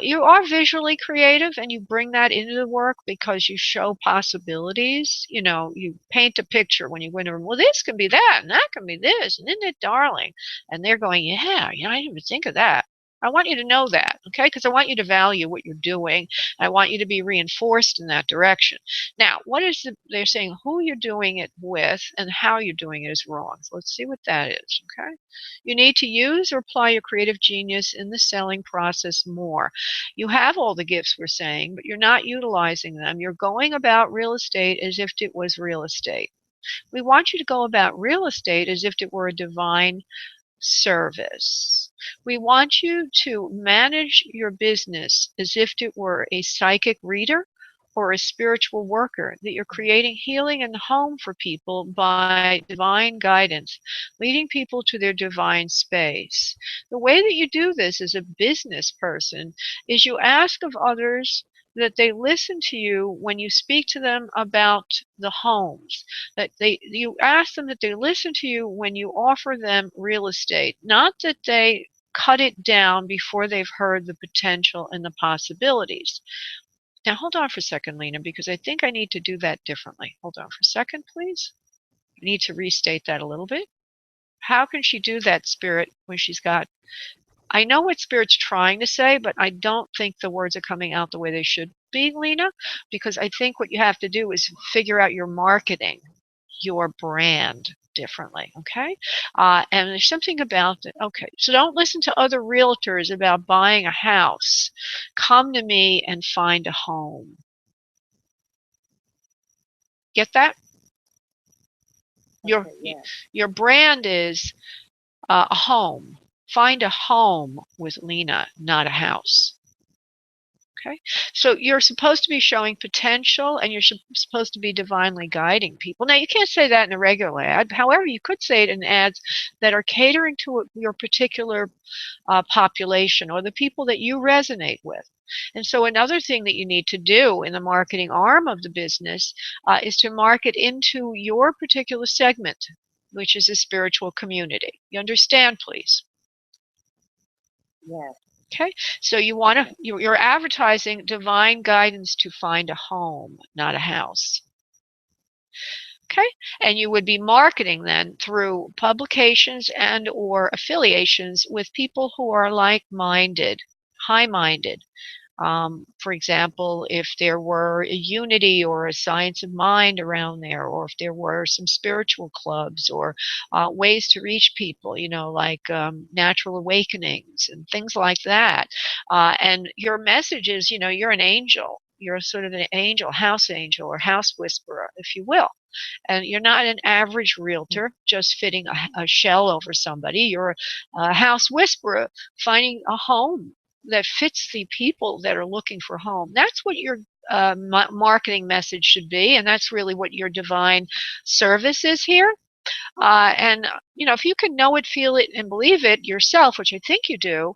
You are visually creative and you bring that into the work because you show possibilities. You paint a picture when you go into a room. Well, this can be that and that can be this. And isn't it darling? And they're going, yeah, I didn't even think of that. I want you to know that, okay? Because I want you to value what you're doing. I want you to be reinforced in that direction. Now, they're saying who you're doing it with and how you're doing it is wrong. So let's see what that is, okay? You need to use or apply your creative genius in the selling process more. You have all the gifts we're saying, but you're not utilizing them. You're going about real estate as if it was real estate. We want you to go about real estate as if it were a divine service. We want you to manage your business as if it were a psychic reader or a spiritual worker, that you're creating healing in the home for people by divine guidance, leading people to their divine space. The way that you do this as a business person is you ask of others that they listen to you when you speak to them about the homes. That you ask them that they listen to you when you offer them real estate, not that they cut it down before they've heard the potential and the possibilities. Now, hold on for a second, Lena, because I think I need to do that differently. Hold on for a second, please. I need to restate that a little bit. How can she do that, Spirit, when she's got... I know what Spirit's trying to say, but I don't think the words are coming out the way they should be, Lena, because I think what you have to do is figure out your marketing, your brand differently, okay? And there's something about it. Okay, so don't listen to other realtors about buying a house. Come to me and find a home. Get that? Okay, yeah. Your brand is a home. Find a home with Lena, not a house. Okay, so you're supposed to be showing potential, and you're supposed to be divinely guiding people. Now, you can't say that in a regular ad. However, you could say it in ads that are catering to your particular population or the people that you resonate with. And so another thing that you need to do in the marketing arm of the business is to market into your particular segment, which is a spiritual community. You understand, please? Yes. Okay, so you want to, you're advertising divine guidance to find a home, not a house. Okay, and you would be marketing then through publications and or affiliations with people who are like-minded, high-minded. For example, if there were a unity or a science of mind around there, or if there were some spiritual clubs or ways to reach people, you know, like natural awakenings and things like that. And your message is, you know, you're an angel. You're sort of an angel, house angel, or house whisperer, if you will. And you're not an average realtor just fitting a shell over somebody. You're a house whisperer finding a home that fits the people that are looking for home. That's what your marketing message should be, and that's really what your divine service is here. And you know, if you can know it, feel it, and believe it yourself, which I think you do,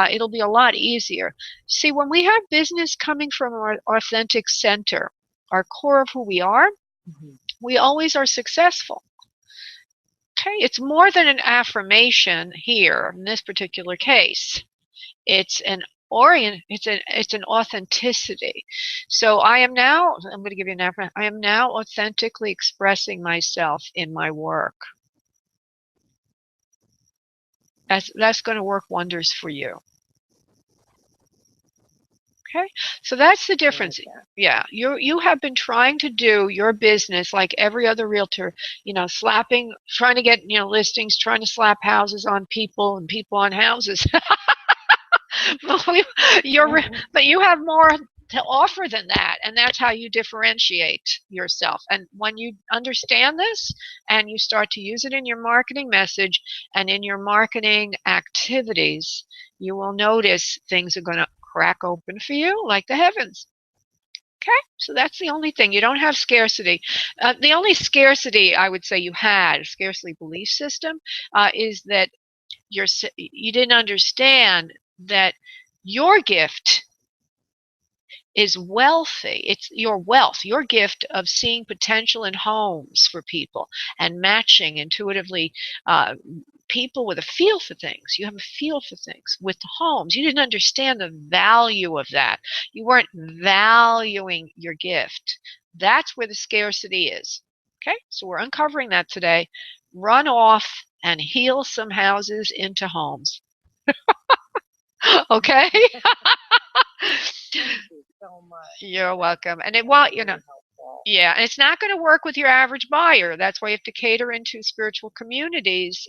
it'll be a lot easier. See, when we have business coming from our authentic center, our core of who we are, we always are successful. Okay, it's more than an affirmation here in this particular case. It's an it's an authenticity. So I'm going to give you an affirmation. I am now authentically expressing myself in my work. That's going to work wonders for you. Okay, so that's the difference. Yeah, you have been trying to do your business like every other realtor, you know, trying to get, you know, listings, trying to slap houses on people and people on houses. But you have more to offer than that, and that's how you differentiate yourself. And when you understand this and you start to use it in your marketing message and in your marketing activities, you will notice things are going to crack open for you like the heavens. Okay, so that's the only thing. You don't have scarcity. The only scarcity I would say you had, a scarcity belief system, is that you didn't understand that your gift is wealthy. It's your wealth, your gift of seeing potential in homes for people and matching intuitively people with a feel for things. You have a feel for things with the homes. You didn't understand the value of that. You weren't valuing your gift. That's where the scarcity is. Okay, so we're uncovering that today. Run off and heal some houses into homes. Okay? Thank you so much. You're welcome. And it won't, you know, yeah, and it's not going to work with your average buyer. That's why you have to cater into spiritual communities,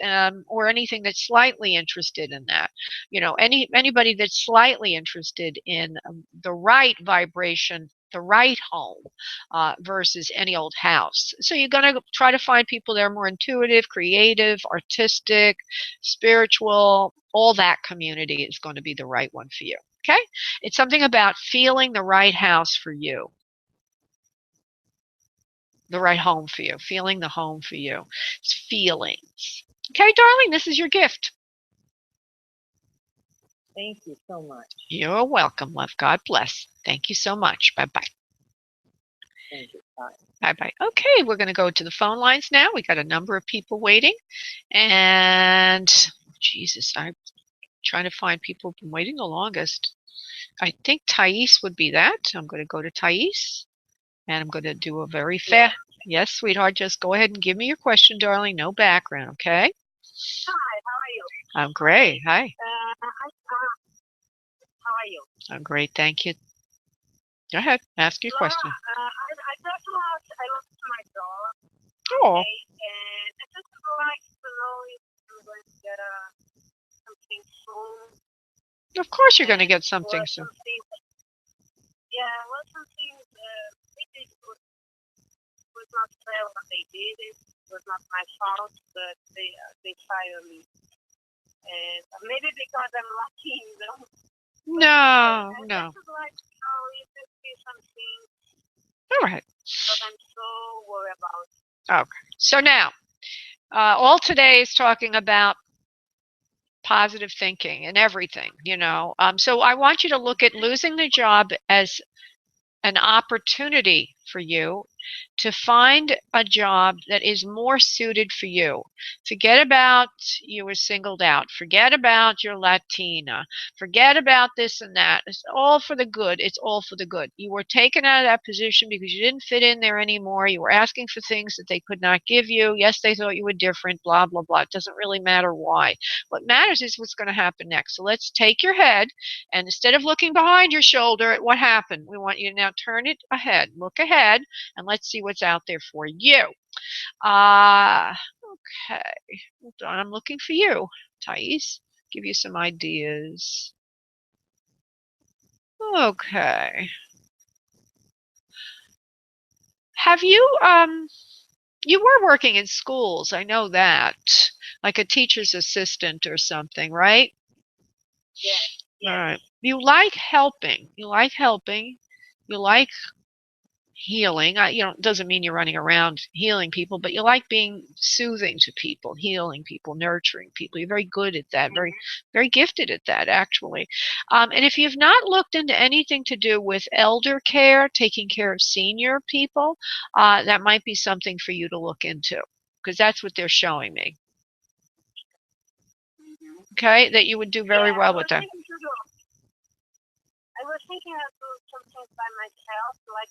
or anything that's slightly interested in that. You know, anybody that's slightly interested in the right vibration, the right home, versus any old house. So you're going to try to find people that are more intuitive, creative, artistic, spiritual. All that community is going to be the right one for you. Okay? It's something about feeling the right house for you. The right home for you. Feeling the home for you. It's feelings. Okay, darling, this is your gift. Thank you so much. You're welcome, love. God bless. Thank you so much. Bye-bye. Thank you. Bye. Bye-bye. Okay, we're going to go to the phone lines now. We got a number of people waiting. And, Jesus, I'm trying to find people who've been waiting the longest. I think Thais would be that. I'm going to go to Thais. And I'm going to do a very fast. Yes, sweetheart, just go ahead and give me your question, darling. No background, okay? Hi, how are you? I'm great. Hi. How are you? I'm great. Thank you. Go ahead. Ask your Laura, question. I lost my dog. Oh. Okay, and I just would like to know if I'm going to get something soon. Of course you're going to get something soon. Something maybe it was not fair what they did. It was not my fault, but they fired me. And maybe because I'm lucky, you know. No. I would like to know if there be something. All right. Because I'm so worried about. Okay. So now, all today is talking about positive thinking and everything, you know. So I want you to look at losing the job as an opportunity for you to find a job that is more suited for you. Forget about you were singled out. Forget about your Latina. Forget about this and that. It's all for the good. It's all for the good. You were taken out of that position because you didn't fit in there anymore. You were asking for things that they could not give you. Yes, they thought you were different, blah, blah, blah. It doesn't really matter why. What matters is what's going to happen next. So let's take your head, and instead of looking behind your shoulder at what happened, we want you to now turn it ahead. Look ahead, and let's see what's out there for you. Okay. Hold on. I'm looking for you, Thais. Give you some ideas. Okay. Have you, you were working in schools, I know that, like a teacher's assistant or something, right? Yes. All right. You like helping. You like helping. You like healing. You know, it doesn't mean you're running around healing people, but you like being soothing to people, healing people, nurturing people. You're very good at that, very, very gifted at that, actually. And if you've not looked into anything to do with elder care, taking care of senior people, that might be something for you to look into, because that's what they're showing me. Okay, that you would do very well with that. I was thinking of doing something by myself, like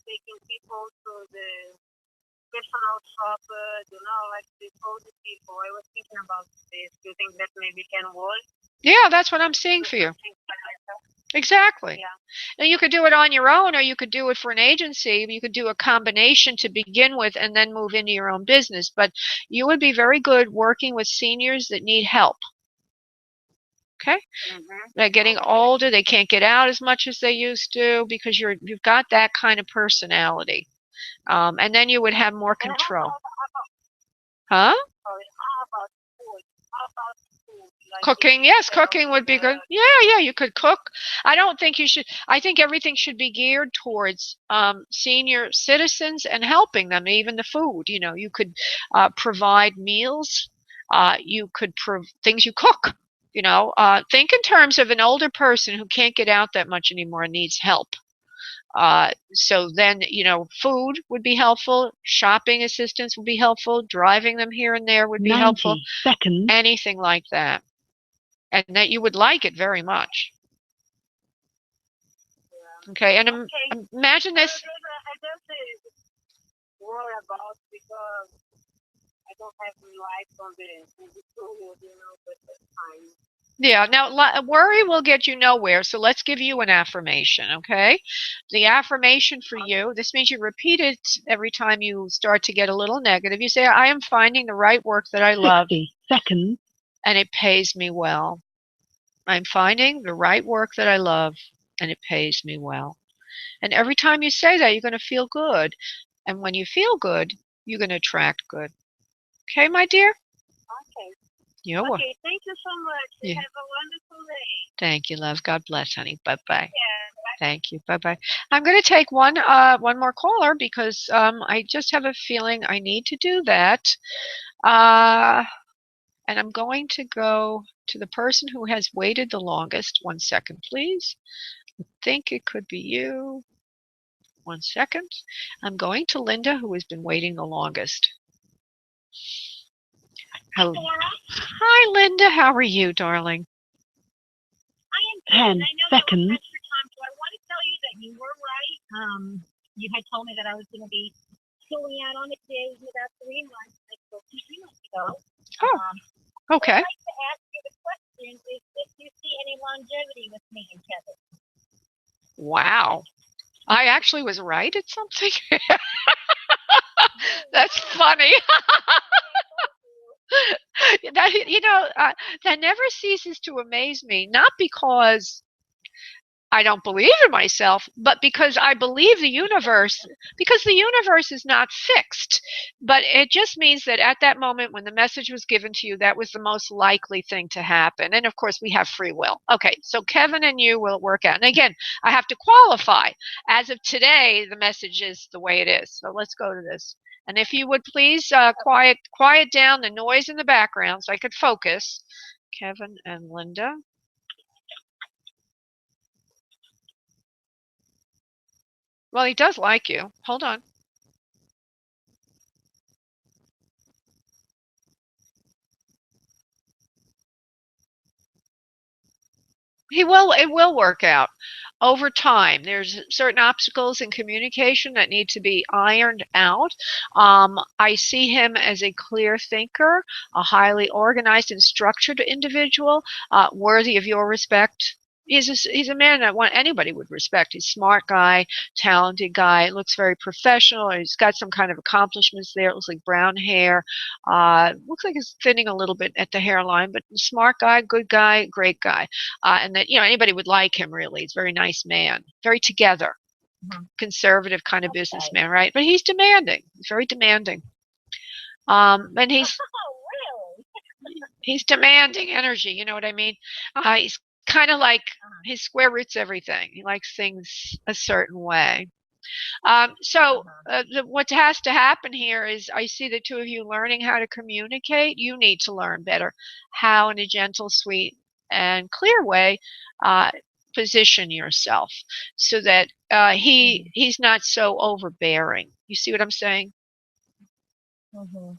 taking people to the personal shopper, you know, like the older people. I was thinking about this. Do you think that maybe can work? Yeah, that's what I'm seeing for you. Exactly. Yeah. Now you could do it on your own, or you could do it for an agency. You could do a combination to begin with and then move into your own business. But you would be very good working with seniors that need help. Okay? They're getting older. They can't get out as much as they used to because you've got that kind of personality. And then you would have more control. Huh? Cooking, yes, cooking would be good. Yeah, you could cook. I don't think you should. I think everything should be geared towards senior citizens and helping them, even the food. You know, you could provide meals. You could things you cook. You know, think in terms of an older person who can't get out that much anymore and needs help. So then, you know, food would be helpful. Shopping assistance would be helpful. Driving them here and there would be helpful. 90 seconds. Anything like that. And that you would like it very much. Okay, and imagine this. I just worry about because I don't have life on the studio, you know, but that's fine. Yeah, now worry will get you nowhere, so let's give you an affirmation, okay? The affirmation for you, this means you repeat it every time you start to get a little negative. You say, I am finding the right work that I love. 60 seconds. And it pays me well. I'm finding the right work that I love, and it pays me well. And every time you say that, you're going to feel good. And when you feel good, you're going to attract good. Okay, my dear? Okay. You're welcome. Okay, thank you so much. Yeah. Have a wonderful day. Thank you, love. God bless, honey. Bye-bye. Yeah, bye. Thank you. Bye-bye. I'm going to take one more caller because I just have a feeling I need to do that. And I'm going to go to the person who has waited the longest. 1 second, please. I think it could be you. 1 second. I'm going to Linda, who has been waiting the longest. Hello. Hi, Linda. How are you, darling? I am 10 seconds. So I want to tell you that you were right. You had told me that I was going to be filling out on it today in about 3 months. I spoke to you 3 months ago. Oh, okay. I'd like to ask you the question is if you see any longevity with me and Kevin. Wow. I actually was right at something. That's funny. That never ceases to amaze me. Not because I don't believe in myself, but because I believe the universe, because the universe is not fixed. But it just means that at that moment when the message was given to you, that was the most likely thing to happen. And of course, we have free will. Okay, so Kevin and you will work out. And again, I have to qualify. As of today, the message is the way it is. So let's go to this. And if you would please quiet down the noise in the background so I could focus. Kevin and Linda. Well, he does like you. Hold on. It will work out over time. There's certain obstacles in communication that need to be ironed out. I see him as a clear thinker, a highly organized and structured individual, worthy of your respect. He's a man that anybody would respect. He's a smart guy, talented guy, looks very professional. He's got some kind of accomplishments there. It looks like brown hair. Looks like he's thinning a little bit at the hairline, but smart guy, good guy, great guy. And that anybody would like him really. He's a very nice man, very together, conservative kind of businessman, right? But he's demanding. He's very demanding. And he's demanding energy. You know what I mean? He's kind of like his square root's everything. He likes things a certain way. What has to happen here is I see the two of you learning how to communicate. You need to learn better how, in a gentle, sweet, and clear way, position yourself so that he's not so overbearing. You see what I'm saying? Mm-hmm.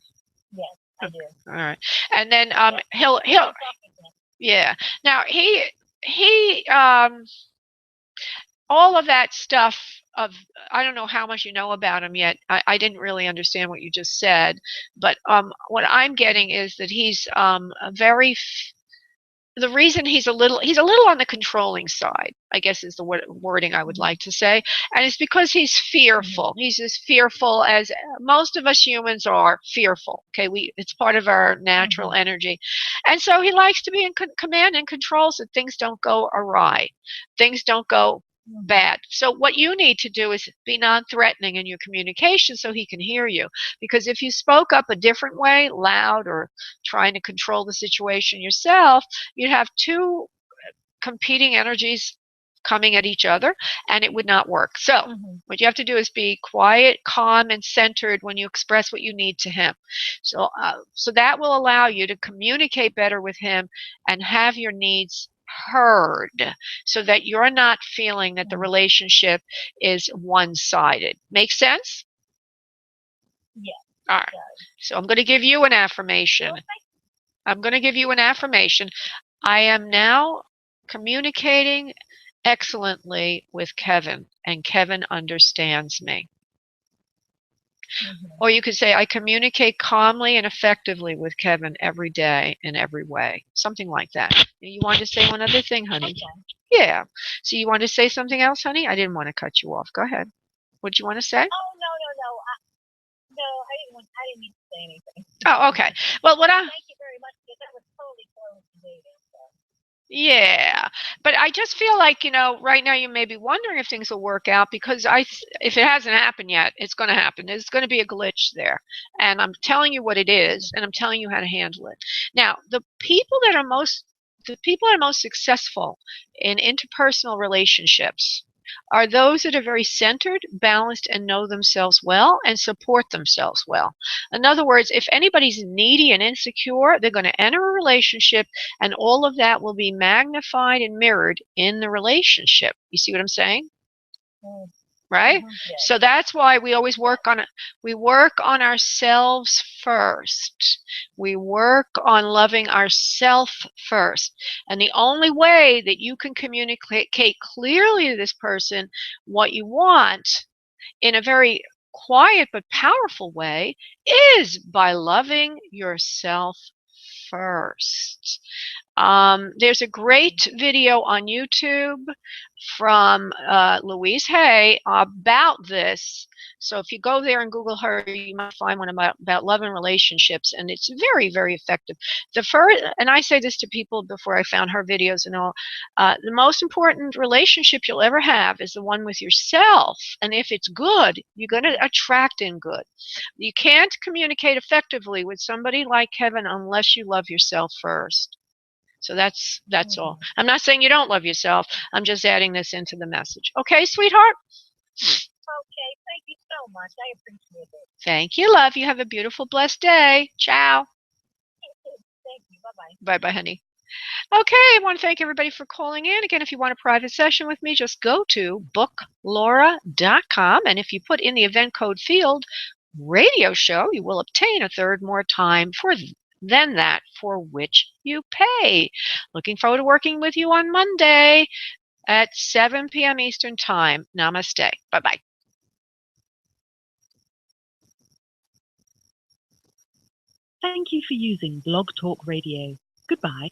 Yes, I do. All right, and then he'll yeah. Now he all of that stuff of I don't know how much you know about him yet. I didn't really understand what you just said, but what I'm getting is that he's the reason he's a little on the controlling side, I guess is the wording I would like to say, and it's because he's fearful. He's as fearful as most of us humans are fearful. Okay, it's part of our natural energy, and so he likes to be in command and control so things don't go awry, things don't go bad. So what you need to do is be non-threatening in your communication so he can hear you. Because if you spoke up a different way, loud or trying to control the situation yourself, you'd have two competing energies coming at each other and it would not work. So what you have to do is be quiet, calm, and centered when you express what you need to him. So that will allow you to communicate better with him and have your needs heard so that you're not feeling that the relationship is one-sided. Make sense? Yeah. All right. So I'm going to give you an affirmation. I am now communicating excellently with Kevin, and Kevin understands me. Or you could say, I communicate calmly and effectively with Kevin every day in every way. Something like that. You wanted to say one other thing, honey? Okay. Yeah. So you wanted to say something else, honey? I didn't want to cut you off. Go ahead. What do you want to say? Oh, no. I didn't mean to say anything. Oh, okay. Well, thank you very much, because that was totally close to dating. Yeah, but I just feel like, right now you may be wondering if things will work out because if it hasn't happened yet, it's going to happen. There's going to be a glitch there. And I'm telling you what it is, and I'm telling you how to handle it. Now, the people that are most successful in interpersonal relationships are those that are very centered, balanced, and know themselves well and support themselves well. In other words, if anybody's needy and insecure, they're going to enter a relationship, and all of that will be magnified and mirrored in the relationship. You see what I'm saying? Right? Yes. So that's why we always work on ourselves first. We work on loving ourselves first. And the only way that you can communicate clearly to this person what you want in a very quiet but powerful way is by loving yourself first. There's a great video on YouTube from Louise Hay about this. So if you go there and Google her, you might find one about love and relationships, and it's very, very effective. The first, and I say this to people before I found her videos and all, the most important relationship you'll ever have is the one with yourself. And if it's good, you're going to attract in good. You can't communicate effectively with somebody like Kevin unless you love yourself first. So that's all. I'm not saying you don't love yourself. I'm just adding this into the message. Okay, sweetheart? Okay, thank you so much. I appreciate it. Thank you, love. You have a beautiful, blessed day. Ciao. Thank you. Bye-bye. Bye-bye, honey. Okay, I want to thank everybody for calling in. Again, if you want a private session with me, just go to booklaura.com, and if you put in the event code field radio show, you will obtain a third more time than that for which you pay. Looking forward to working with you on Monday at 7 p.m. Eastern Time. Namaste. Bye-bye. Thank you for using Blog Talk Radio. Goodbye.